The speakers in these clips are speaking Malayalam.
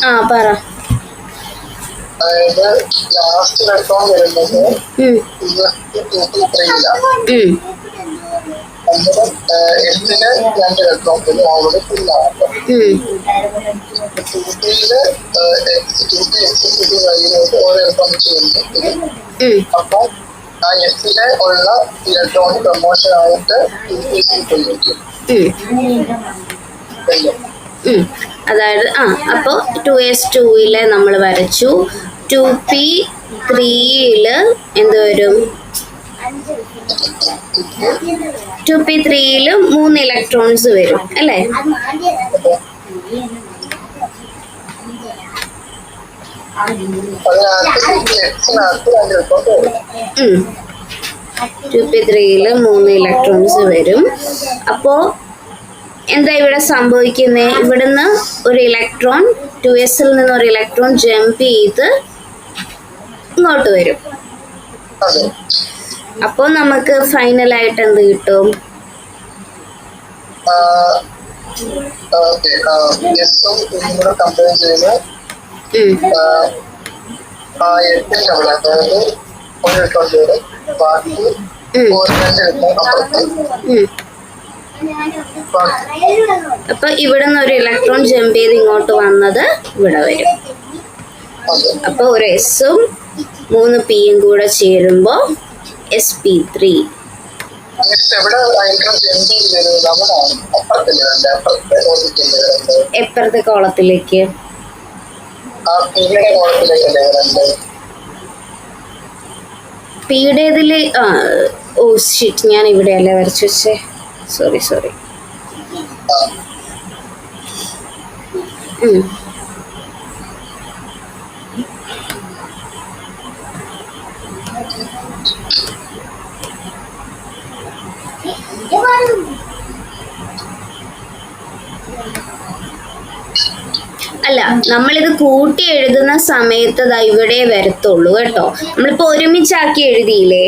ആ പറ. അതായത് ലാസ്റ്റ് ഇലക്ട്രോൺ വരുന്നത് അന്നേരം എസിന് 2 ഇലക്ട്രോൺ വരും ഓൾറെഡി ഫുള്ളാണ്. ടൂബിയില് ഓരോ ഇലക്ട്രോൺ ചെയ്യുന്നു. അപ്പം ആ എസിലെ ഉള്ള ഇലക്ട്രോൺ പ്രൊമോഷൻ ആയിട്ട് അതായത് അപ്പോൾ 2s2 നമ്മൾ വരച്ചു. 2p3 എന്ത് വരും? 2p3 3 ഇലക്ട്രോൺസ് വരും അല്ലേ? 2p3 3 ഇലക്ട്രോൺസ് വരും. അപ്പോ എന്താ ഇവിടെ സംഭവിക്കുന്നത്? ഇവിടുന്ന് ഒരു ഇലക്ട്രോൺ 2sൽ നിന്ന് ഒരു ഇലക്ട്രോൺ ജമ്പ് ചെയ്ത് ഇങ്ങോട്ട് വരും. അപ്പോൾ നമുക്ക് ഫൈനലായിട്ട് എന്ത് കിട്ടും? അപ്പൊ ഇവിടുന്ന് ഒരു ഇലക്ട്രോൺ ജമ്പ് ചെയ്ത് ഇങ്ങോട്ട് വന്നത് ഇവിടെ വരും. അപ്പൊ ഒരു എസും 3 പിയും കൂടെ ചേരുമ്പോ sp3. എപ്പുറത്തെ കോളത്തിലേക്ക്? പിയുടേതില് ഓ ഷിറ്റ്, ഞാൻ ഇവിടെയല്ലേ വരച്ചു വെച്ചേ. സോറി. അല്ല, നമ്മളിത് കൂട്ടി എഴുതുന്ന സമയത്ത് ഇവിടെ വരത്തുള്ളൂ കേട്ടോ. നമ്മളിപ്പോ ഒരുമിച്ചാക്കി എഴുതിയില്ലേ?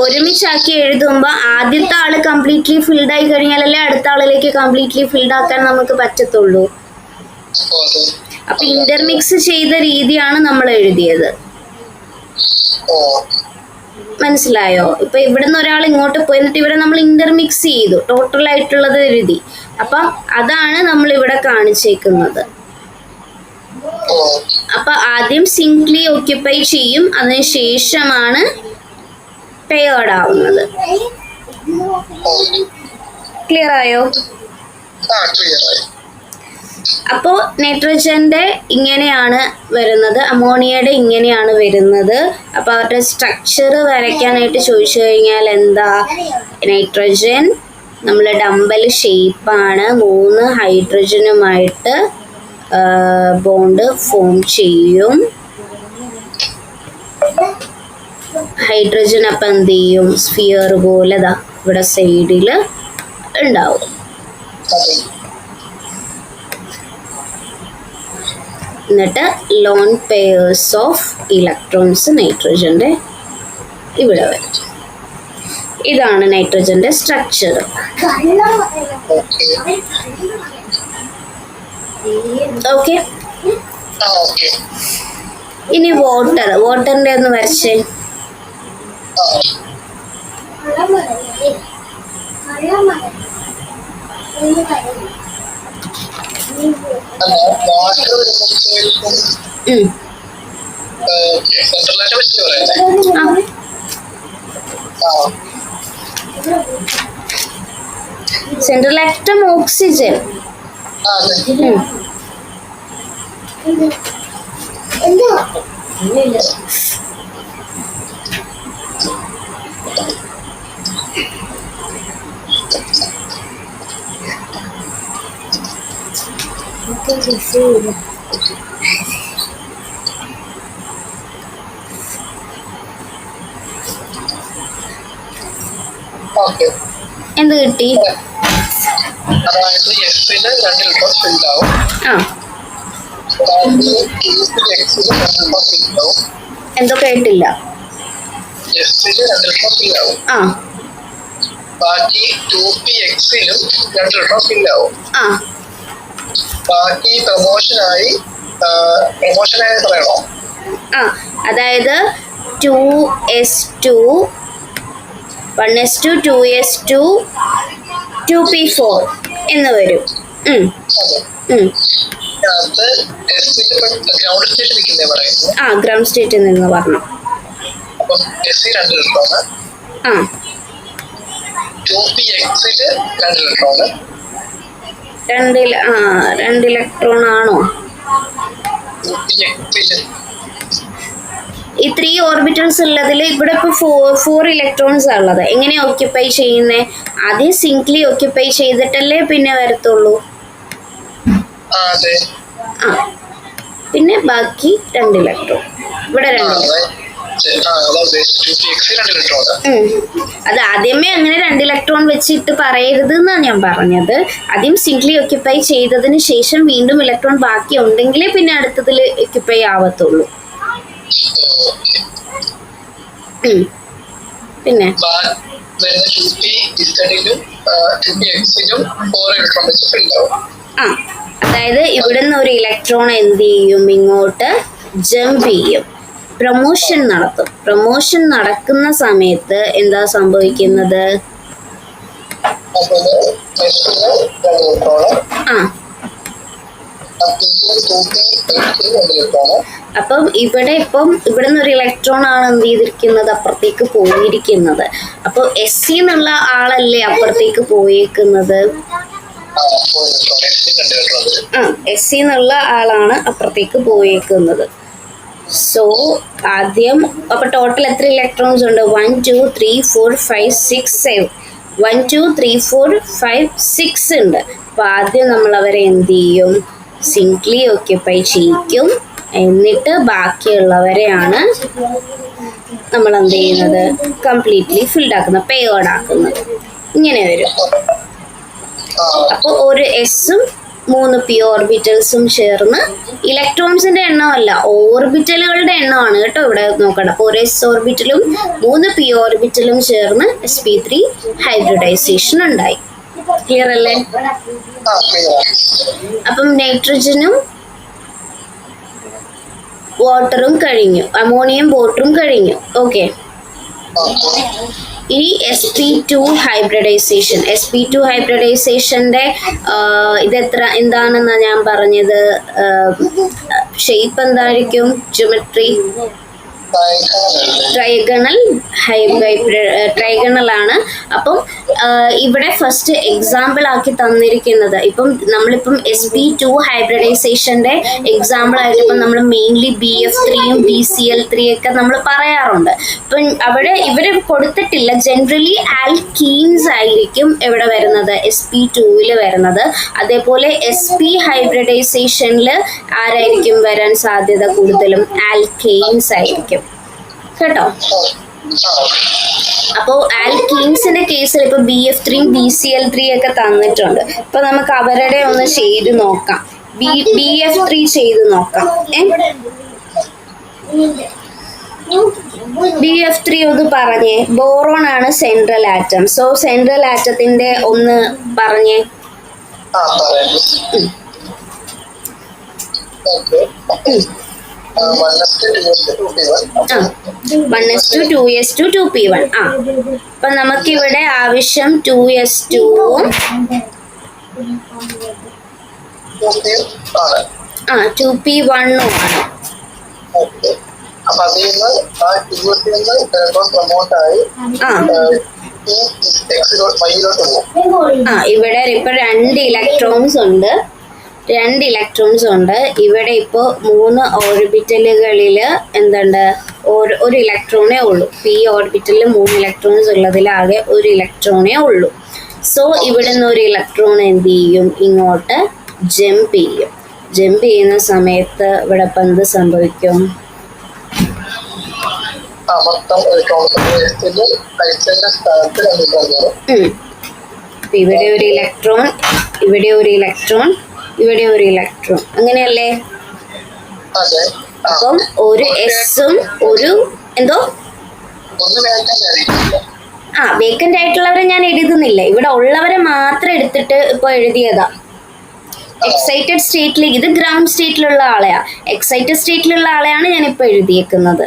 ഒരുമിച്ചാക്കി എഴുതുമ്പോ ആദ്യത്തെ ആള് കംപ്ലീറ്റ്ലി ഫിൽഡ് ആയി കഴിഞ്ഞാലല്ലേ അടുത്ത ആളിലേക്ക് കംപ്ലീറ്റ്ലി ഫിൽഡ് ആക്കാൻ നമുക്ക് പറ്റത്തുള്ളൂ. അപ്പൊ ഇന്റർമിക്സ് ചെയ്ത രീതിയാണ് നമ്മൾ എഴുതിയത്. മനസ്സിലായോ? ഇപ്പൊ ഇവിടുന്ന് ഒരാൾ ഇങ്ങോട്ട് പോയിട്ട് ഇവിടെ നമ്മൾ ഇന്റർമിക്സ് ചെയ്തു, ടോട്ടൽ ആയിട്ടുള്ളത് എഴുതി. അപ്പൊ അതാണ് നമ്മൾ ഇവിടെ കാണിച്ചേക്കുന്നത്. അപ്പൊ ആദ്യം സിംഗ്ലി ഓക്യുപ്പൈ ചെയ്യും, അതിനുശേഷമാണ് പെയർഡ് ആവുന്നത്. ക്ലിയർ ആയോ? അപ്പോൾ നൈട്രജന്റെ ഇങ്ങനെയാണ് വരുന്നത്, അമോണിയയുടെ ഇങ്ങനെയാണ് വരുന്നത്. അപ്പോൾ അവരുടെ സ്ട്രക്ചർ വരയ്ക്കാനായിട്ട് ചോദിച്ചു കഴിഞ്ഞാൽ എന്താ? നൈട്രജൻ നമ്മൾ ഡംബൽ ഷേപ്പാണ്, 3 ഹൈഡ്രജനുമായിട്ട് ബോണ്ട് ഫോം ചെയ്യും. ഹൈഡ്രജൻ അപ്പം എന്ത് ചെയ്യും? സ്ഫിയർ പോലെ ഇവിടെ സൈഡിൽ ഉണ്ടാവും. എന്നിട്ട് ലോൺ പെയേഴ്സ് ഓഫ് ഇലക്ട്രോൺസ് നൈട്രജന്റെ ഇവിടെ വരും. ഇതാണ് നൈട്രജന്റെ സ്ട്രക്ചർ. ഓക്കെ. ഇനി വാട്ടറിന്റെ ഒന്ന് വരച്ചേ. Central atom oxygen. എന്ത് കിട്ടി? എന്തോ കേട്ടില്ല. ബാക്കി 2px-ലും 2 ഇലക്ട്രോൺ ഫിൽ ആവും. ബാക്കി പ്രൊമോഷനായി പറയണോ? ആ, അതായത് 2s2 1s2 2s2 2p4 എന്ന് വരും. ഗ്രൗണ്ട് സ്റ്റേറ്റ് നിൽക്കുന്നേ പറയുന്നത്. ആ, ഗ്രൗണ്ട് സ്റ്റേറ്റിൽ നിന്ന് പറഞ്ഞു. അപ്പം SC 2 ഇലക്ട്രോണ്, ആ 2px 2 ഇലക്ട്രോണ്. 2 ഇലക്ട്രോൺ ആണോ? 2px ഈ 3 ഓർബിറ്റൽസ് ഉള്ളതിൽ ഇവിടെ ഇപ്പോൾ 4 ഇലക്ട്രോൺസ് ഉള്ളത്. എങ്ങനെയാ ഓക്യുപ്പൈ ചെയ്യുന്നത്? ആദ്യം സിംഗ്ലി ഓക്യുപ്പൈ ചെയ്തിട്ടല്ലേ പിന്നെ വരത്തുള്ളൂ. ആ, പിന്നെ ബാക്കി 2 ഇലക്ട്രോൺ ഇവിടെ 2 അത് ആദ്യമേ അങ്ങനെ 2 ഇലക്ട്രോൺ വെച്ചിട്ട് പറയരുത് എന്നാണ് ഞാൻ പറഞ്ഞത്. ആദ്യം സിംഗ്ലി ഓക്യുപ്പൈ ചെയ്തതിന് ശേഷം വീണ്ടും ഇലക്ട്രോൺ ബാക്കി ഉണ്ടെങ്കിലേ പിന്നെ അടുത്തതിൽ ഓക്യുപ്പൈ ആവത്തുള്ളൂ. പിന്നെ ആ, അതായത് ഇവിടുന്ന് ഒരു ഇലക്ട്രോൺ എന്ത് ചെയ്യും? ഇങ്ങോട്ട് ജമ്പ് ചെയ്യും, പ്രൊമോഷൻ നടത്തും. പ്രൊമോഷൻ നടക്കുന്ന സമയത്ത് എന്താ സംഭവിക്കുന്നത്? ആ, അപ്പം ഇവിടുന്ന് ഒരു ഇലക്ട്രോൺ ആണ് എന്ത് ചെയ്തിരിക്കുന്നത്? അപ്പുറത്തേക്ക് പോയിരിക്കുന്നത്. അപ്പൊ SC എന്നുള്ള ആളല്ലേ അപ്പുറത്തേക്ക് പോയേക്കുന്നത്? ആ, SC എന്നുള്ള ആളാണ് അപ്പുറത്തേക്ക് പോയേക്കുന്നത്. സോ ആദ്യം അപ്പൊ ടോട്ടൽ എത്ര ഇലക്ട്രോൺസ് ഉണ്ട്? 1 2 3 4 5 6 7 1 2 3 4 5 6 ഉണ്ട്. അപ്പൊ ആദ്യം നമ്മൾ അവരെ എന്ത് ചെയ്യും? സിംഗ്ലി ഓക്യുപ്പൈ ചെയ്യിക്കും. എന്നിട്ട് ബാക്കിയുള്ളവരെയാണ് നമ്മൾ എന്ത് ചെയ്യുന്നത്? കംപ്ലീറ്റ്ലി ഫിൽഡ് ആക്കുന്നത്, പേയേർഡ് ആക്കുന്നത്. ഇങ്ങനെ വരും. അപ്പോൾ ഒരു എസും 3 p ഓർബിറ്റൽസും ചേർന്ന്, ഇലക്ട്രോൺസിന്റെ എണ്ണമല്ല ഓർബിറ്റലുകളുടെ എണ്ണമാണ് കേട്ടോ ഇവിടെ നോക്കണം. അപ്പോൾ ഒരു എസ് ഓർബിറ്റലും 3 p ഓർബിറ്റലും ചേർന്ന് sp3 ഹൈബ്രിഡൈസേഷൻ ഉണ്ടായി. ക്ലിയർ അല്ലേ? അപ്പം നൈട്രജനും വാട്ടറും കഴിഞ്ഞു, അമോണിയം വാട്ടറും കഴിഞ്ഞു. ഓക്കെ, ഈ sp2 ഹൈബ്രിഡൈസേഷന്റെ എന്താണെന്നാ ഞാൻ പറഞ്ഞത്? ഷേപ്പ് എന്തായിരിക്കും? ജ്യോമെട്രി ട്രൈഗണൽ ആണ്. അപ്പം ഇവിടെ ഫസ്റ്റ് എക്സാമ്പിൾ ആക്കി തന്നിരിക്കുന്നത്, ഇപ്പം നമ്മളിപ്പം sp2 ഹൈബ്രിഡൈസേഷന്റെ എക്സാമ്പിൾ ആയിട്ട് ഇപ്പം നമ്മൾ മെയിൻലി BF3 BCl3 ഒക്കെ നമ്മൾ പറയാറുണ്ട്. ഇപ്പം അവിടെ ഇവര് കൊടുത്തിട്ടില്ല. ജനറലി ആൽക്കീൻസ് ആയിരിക്കും എവിടെ വരുന്നത്? sp2 വരുന്നത്. അതേപോലെ sp ഹൈബ്രിഡൈസേഷനിൽ ആരായിരിക്കും വരാൻ സാധ്യത കൂടുതലും? ആൽക്കെയിൻസ് ആയിരിക്കും കേട്ടോ. അപ്പോൾ ആൽക്കീൻസിന്റെ കേസിൽ ഇപ്പൊ BF3 BCl3 ഒക്കെ തന്നിട്ടുണ്ട്. ഇപ്പൊ നമുക്ക് അവരുടെ ഒന്ന് ചെയ്ത് നോക്കാം. BF3 ചെയ്ത് നോക്കാം. BF3 ഒന്ന് പറഞ്ഞേ. ബോറോൺ ആണ് സെൻട്രൽ ആറ്റം. സോ സെൻട്രൽ ആറ്റത്തിന്റെ ഒന്ന് പറഞ്ഞേ. 1s2 2s2 2p1. അപ്പൊ നമുക്കിവിടെ ആവശ്യം 2s2ഉം 2p1ഉം ആണ്. ഇവിടെ ഇപ്പൊ 2 ഇലക്ട്രോൺസ് ഉണ്ട്. ഇവിടെ ഇപ്പോൾ 3 ഓർബിറ്റലുകളിൽ എന്തുണ്ട്? ഒരു ഇലക്ട്രോണേ ഉള്ളൂ. p ഓർബിറ്റലിൽ 3 ഇലക്ട്രോൺസ് ഉള്ളതിലാകെ 1 ഇലക്ട്രോണേ ഉള്ളൂ. സോ ഇവിടുന്ന് ഒരു ഇലക്ട്രോൺ എന്ത് ചെയ്യും? ഇങ്ങോട്ട് ജമ്പ് ചെയ്യും. ജമ്പ് ചെയ്യുന്ന സമയത്ത് ഇവിടെ ഇപ്പം എന്ത് സംഭവിക്കും? ഇവിടെ ഒരു ഇലക്ട്രോൺ, ഇവിടെ ഒരു ഇലക്ട്രോൺ, ഇവിടെ ഒരു ഇലക്ട്രോൺ, അങ്ങനെയല്ലേ? അപ്പം ഒരു എസും ഒരു എന്തോ വേക്കന്റ് ആയിട്ടുള്ളവരെ ഞാൻ എഴുതുന്നില്ല. ഇവിടെ ഉള്ളവരെ മാത്രം എടുത്തിട്ട് ഇപ്പൊ എഴുതിയതാ. എക്സൈറ്റഡ് സ്റ്റേറ്റിലേക്ക്, ഇത് ഗ്രൗണ്ട് സ്റ്റേറ്റിലുള്ള ആളെയാ. എക്സൈറ്റഡ് സ്റ്റേറ്റിലുള്ള ആളെയാണ് ഞാനിപ്പോൾ എഴുതിയേക്കുന്നത്.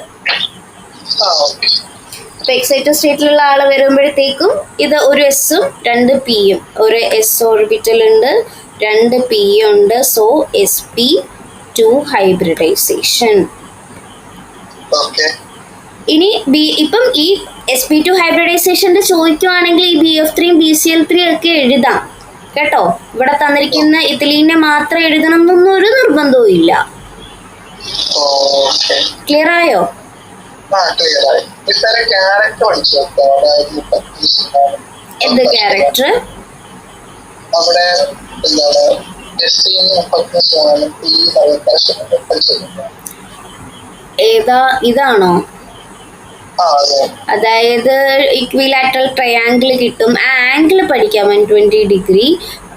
അപ്പൊ എക്സൈറ്റഡ് സ്റ്റേറ്റിലുള്ള ആള് വരുമ്പോഴത്തേക്കും ഇത് ഒരു എസും 2 പിയും, ഒരു എസ് ഓർബിറ്റൽ ഉണ്ട്, 2 പി ഉണ്ട്. So sp2 hybridisation. ഇനി ഇപ്പം ഈ sp2 ഹൈബ്രിഡൈസേഷന്റെ ചോദിക്കുവാണെങ്കിൽ ഈ BF3 BCl3 ഒക്കെ എഴുതാം കേട്ടോ. ഇവിടെ തന്നിരിക്കുന്ന ഇഥിലീനെ മാത്രം എഴുതണം എന്നൊന്നും ഒരു നിർബന്ധവും ഇല്ല. ക്ലിയർ ആയോ? എന്ത് ക്യാരക്ടർ? ഏതാ? ഇതാണോ? അതായത് ഇക്വിലാറ്ററൽ ട്രയാങ്കിൾ കിട്ടും. ആ ആംഗിൾ പഠിക്കാം 120 ഡിഗ്രി.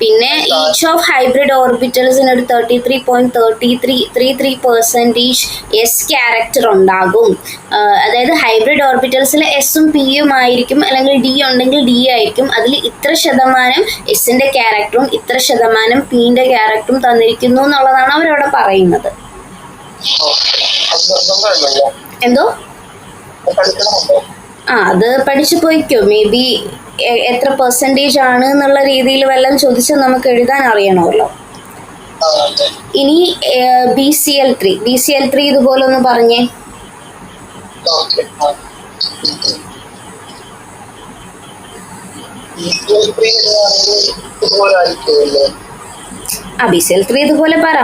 പിന്നെ ഈച്ച് ഓഫ് ഹൈബ്രിഡ് ഓർബിറ്റൽസിന് ഒരു 33.33% എസ് ക്യാരക്ടർ ഉണ്ടാകും. അതായത് ഹൈബ്രിഡ് ഓർബിറ്റൽസിൽ എസും പിയും ആയിരിക്കും, അല്ലെങ്കിൽ ഡി ഉണ്ടെങ്കിൽ ഡി ആയിരിക്കും. അതിൽ ഇത്ര ശതമാനം എസിന്റെ ക്യാരക്ടറും ഇത്ര ശതമാനം പിന്റെ ക്യാരക്ടറും തന്നിരിക്കുന്നു എന്നുള്ളതാണ് അവരവിടെ പറയുന്നത്. എന്തോ? അത് പഠിച്ചു പോയിക്കോ. മേ ബി എത്ര പെർസെൻറ്റേജ് ആണ് എന്നുള്ള രീതിയിൽ വല്ലതും ചോദിച്ചാൽ നമുക്ക് എഴുതാൻ അറിയണമല്ലോ. ഇനി BCl3 ഇതുപോലെ ഒന്ന് പറഞ്ഞേ. BCl3 ഇതുപോലെ പറ.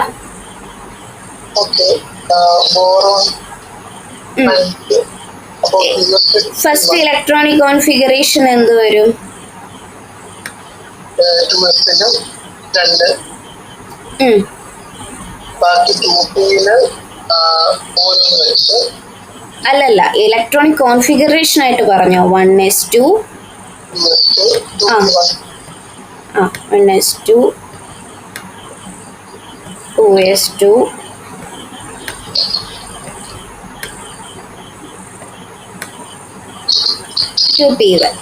ഫസ്റ്റ് ഇലക്ട്രോണിക് കോൺഫിഗറേഷൻ എന്ത് വരും? 2s-നും 2, ബാക്കി 2p-ന് 3 വെച്ച്. അല്ലല്ല, ഇലക്ട്രോണിക് കോൺഫിഗറേഷൻ ആയിട്ട് പറഞ്ഞോ. 1s2 1s2 2s2 2p1.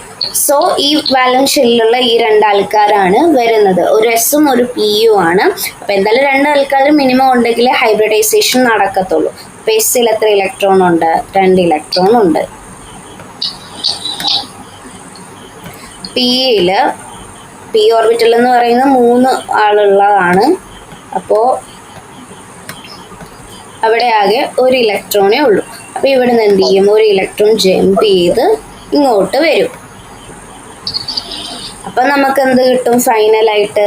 So ഈ വാലൻസ് ഷെല്ലിലുള്ള ഈ 2 ആൾക്കാരാണ് വരുന്നത്. ഒരു എസും ഒരു പിയും ആണ്. അപ്പൊ എന്തായാലും 2 ആൾക്കാർ മിനിമം ഉണ്ടെങ്കിൽ ഹൈബ്രിഡൈസേഷൻ നടക്കത്തുള്ളൂ. അപ്പൊ എസിൽ എത്ര ഇലക്ട്രോൺ ഉണ്ട്? 2 ഇലക്ട്രോൺ ഉണ്ട്. പിയില് പി ഓർബിറ്റൽ എന്ന് പറയുന്നത് 3 ആളുള്ളതാണ്. അപ്പോൾ അവിടെ ആകെ 1 ഇലക്ട്രോണേ ഉള്ളൂ. അപ്പോൾ ഇവിടെ നിന്ന് എന്ത് ചെയ്യും? 1 ഇലക്ട്രോൺ ജമ്പ് ചെയ്ത് ഇങ്ങോട്ട് വരും. അപ്പൊ നമുക്ക് എന്ത് കിട്ടും ഫൈനലായിട്ട്?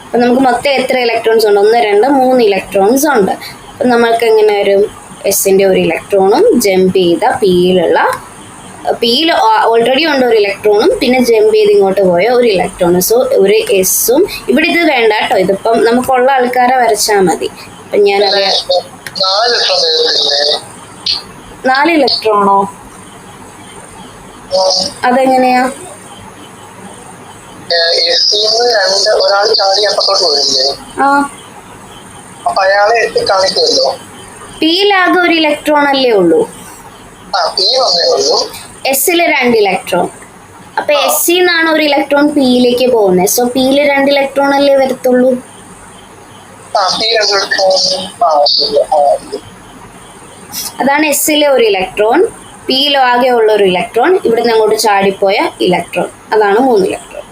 അപ്പൊ നമുക്ക് മൊത്തം എത്ര ഇലക്ട്രോൺസ് ഉണ്ട്? 1 2 3 ഇലക്ട്രോൺസ് ഉണ്ട്. അപ്പൊ നമ്മൾക്ക് എങ്ങനെ വരും? എസിന്റെ 1 ഇലക്ട്രോണും ജമ്പ് ചെയ്ത പിയിൽ ഓൾറെഡി ഉണ്ട് 1 ഇലക്ട്രോണും, പിന്നെ ജമ്പ് ചെയ്ത് ഇങ്ങോട്ട് പോയ 1 ഇലക്ട്രോണും. സോ 1 എസും ഇവിടെ ഇത് വേണ്ട കേട്ടോ. ഇതിപ്പം നമുക്കുള്ള ആൾക്കാരെ വരച്ചാൽ മതി. അപ്പൊ ഞാൻ 4 ഇലക്ട്രോണോ? അതെങ്ങനെയാ? പിയിലാകെ 1 ഇലക്ട്രോൺ അല്ലേ ഉള്ളൂ. എസില് 2 ഇലക്ട്രോൺ. അപ്പൊ എസ് നിന്നാണ് 1 ഇലക്ട്രോൺ പിയിലേക്ക് പോകുന്നത്. സോ പിയില് 2 ഇലക്ട്രോൺ അല്ലേ വരത്തുള്ളൂ. അതാണ് എസിലെ 1 ഇലക്ട്രോൺ. പിയിലോ ആകെ ഉള്ള 1 ഇലക്ട്രോൺ. ഇവിടുന്ന് അങ്ങോട്ട് ചാടിപ്പോയ ഇലക്ട്രോൺ, അതാണ് 3 ഇലക്ട്രോൺ.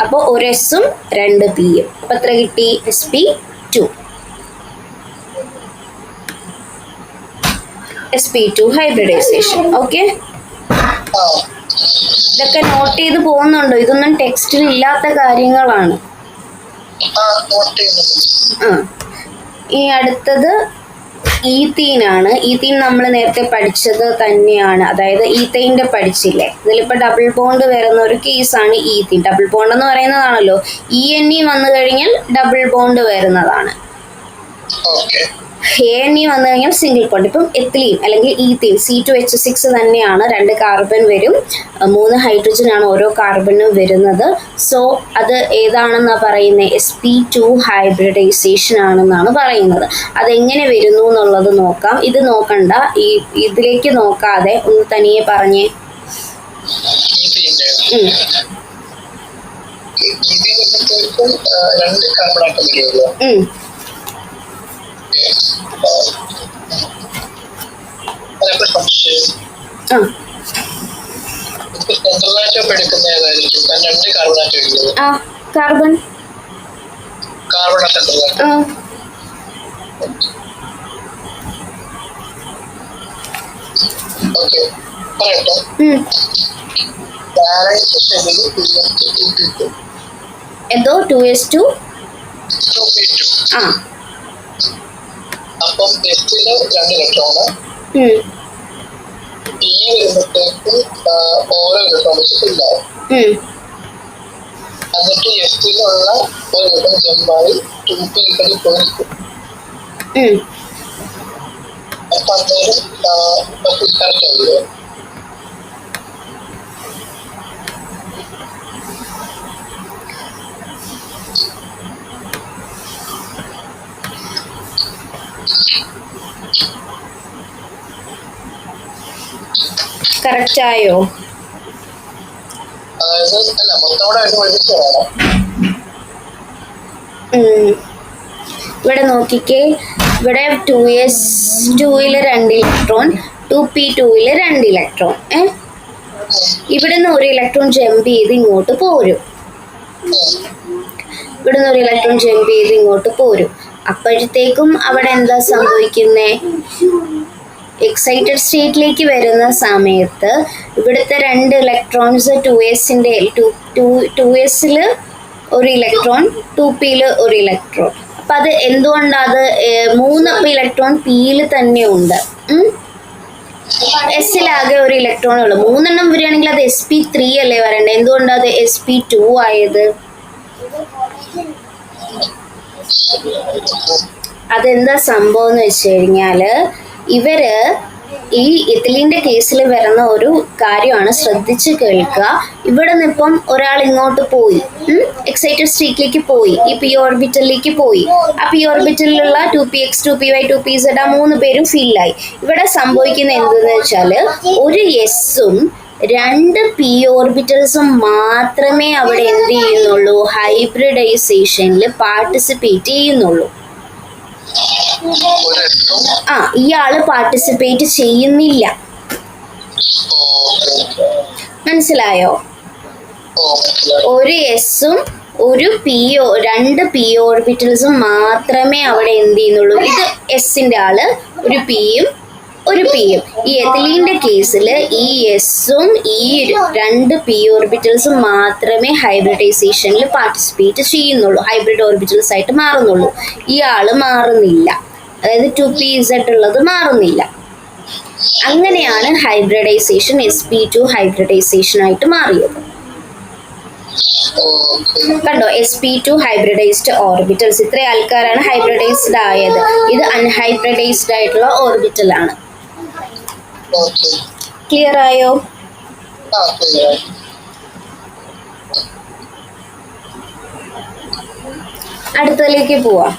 അപ്പോൾ 1 എസും 2 പിയും. അപ്പൊ എത്ര കിട്ടി? sp2. sp2 hybridisation. ഓക്കെ, ഇതൊക്കെ നോട്ട് ചെയ്ത് പോകുന്നുണ്ടോ? ഇതൊന്നും ടെക്സ്റ്റിൽ ഇല്ലാത്ത കാര്യങ്ങളാണ്. ഈ അടുത്തത് ഈത്തീനാണ്. ഈത്തീൻ നമ്മൾ നേരത്തെ പഠിച്ചത് തന്നെയാണ്. അതായത് ഈത്തൈൻ്റെ പഠിച്ചില്ലേ? ഇതിലിപ്പോൾ ഡബിൾ ബോണ്ട് വരുന്ന ഒരു കേസാണ് ഈത്തീൻ. ഡബിൾ ബോണ്ട് എന്ന് പറയുന്നതാണല്ലോ. ENE വന്നു കഴിഞ്ഞാൽ ഡബിൾ ബോണ്ട് വരുന്നതാണ്. ANE വന്നു കഴിഞ്ഞാൽ സിംഗിൾ ബോണ്ട്. ഇപ്പം എത്തിലീൻ അല്ലെങ്കിൽ ഈത്തീൻ C2H6 തന്നെയാണ്, 2 കാർബൺ വരും, 3 ഹൈഡ്രജൻ ആണ് ഓരോ കാർബണും വരുന്നത്. സോ അത് ഏതാണെന്നാണ് പറയുന്നത്? sp2 ഹൈബ്രിഡൈസേഷൻ ആണെന്നാണ് പറയുന്നത്. അതെങ്ങനെ വരുന്നു എന്നുള്ളത് നോക്കാം. ഇത് നോക്കണ്ട, ഇതിലേക്ക് നോക്കാതെ ഒന്ന് തനിയെ പറഞ്ഞേ. രണ്ട് കാർബൺ ആറ്റം വരുമല്ലോ. കാർബൺ എന്തോ 2s2 അപ്പം എസ്റ്റില് 2 ഇലക്ട്രോണ്, ഈ വരുമ്പോഴത്തേക്കും ഓരോ ഇലക്ട്രോൺ വെച്ച് ഫില്ലാവും. എന്നിട്ട് എസ്റ്റിലുള്ള ഒരു ഇലക്ട്രോൺ ജമ്പായി 2p പോയിരിക്കും. അപ്പൊ അന്നേരം കറക്റ്റ് ആവില്ലേ? കറക്റ്റായോ? ഇവിടെ നോക്കിക്കേ, ഇവിടെ 2s2-ല് 2 ഇലക്ട്രോൺ, 2p2-ല് 2 ഇലക്ട്രോൺ. ഇവിടുന്ന് ഒരു ഇലക്ട്രോൺ ജമ്പ് ചെയ്ത് ഇങ്ങോട്ട് പോരും. അപ്പോഴത്തേക്കും അവിടെ എന്താ സംഭവിക്കുന്നേ? എക്സൈറ്റഡ് സ്റ്റേറ്റിലേക്ക് വരുന്ന സമയത്ത് ഇവിടുത്തെ 2 ഇലക്ട്രോൺസ് 2s-ൽ ഒരു ഇലക്ട്രോൺ, 2p-ൽ ഒരു ഇലക്ട്രോൺ. അപ്പം അത് എന്തുകൊണ്ടാണ്? 3 ഇലക്ട്രോൺ p-ൽ തന്നെ ഉണ്ട്. s-ലാകെ ഒരു ഇലക്ട്രോൺ ഉള്ളു. 3 എണ്ണം വരികയാണെങ്കിൽ അത് sp3 അല്ലേ വരണ്ടേ? എന്തുകൊണ്ടാണ് അത് sp2 ആയത്? അതെന്താ സംഭവം എന്ന് വെച്ച് കഴിഞ്ഞാല്, ഇവര് ഈ എത്തിലീൻ്റെ കേസിൽ വരുന്ന ഒരു കാര്യമാണ്, ശ്രദ്ധിച്ച് കേൾക്കുക. ഇവിടെ നിന്നിപ്പം ഒരാൾ ഇങ്ങോട്ട് പോയി, എക്സൈറ്റഡ് സ്റ്റേറ്റിലേക്ക് പോയി, ഈ p ഓർബിറ്റലിലേക്ക് പോയി. ആ p ഓർബിറ്റലിലുള്ള 2px 2py 2pz ആ 3 പേരും ഫില്ലായി. ഇവിടെ സംഭവിക്കുന്ന എന്തെന്ന് വെച്ചാല്, ഒരു എസും 2 p ഓർബിറ്റൽസും മാത്രമേ അവിടെ എന്ത് ചെയ്യുന്നുള്ളൂ? ഹൈബ്രിഡൈസേഷനിൽ പാർട്ടിസിപ്പേറ്റ് ചെയ്യുന്നുള്ളൂ. ഇയാള് പാർട്ടിസിപ്പേറ്റ് ചെയ്യുന്നില്ല. മനസ്സിലായോ? ഒരു എസും ഒരു 2 p ഓർബിറ്റൽസും മാത്രമേ അവിടെ എന്ത് ചെയ്യുന്നുള്ളൂ. ഇത് എസിന്റെ ആള്, ഒരു പിയും ഒരു പിയും. ഈ എത്തിലീൻ്റെ കേസിൽ ഈ എസും ഈ 2 p ഓർബിറ്റൽസും മാത്രമേ ഹൈബ്രിഡൈസേഷനിൽ പാർട്ടിസിപ്പേറ്റ് ചെയ്യുന്നുള്ളൂ, ഹൈബ്രിഡ് ഓർബിറ്റൽസ് ആയിട്ട് മാറുന്നുള്ളൂ. ഇയാള് മാറുന്നില്ല, അതായത് 2pz ഉള്ളത് മാറുന്നില്ല. അങ്ങനെയാണ് ഹൈബ്രിഡൈസേഷൻ sp2 ഹൈബ്രിഡൈസേഷൻ ആയിട്ട് മാറിയത്. കണ്ടോ, sp2 ഹൈബ്രിഡൈസ്ഡ് ഓർബിറ്റൽസ്, ഇത്ര ആൾക്കാരാണ് ഹൈബ്രിഡൈസ്ഡ് ആയത്. ഇത് അൺഹൈബ്രിഡൈസ്ഡ് ആയിട്ടുള്ള ഓർബിറ്റൽ ആണ്. ക്ലിയർ ആയോ? അടുത്തതിലേക്ക് പോവാം.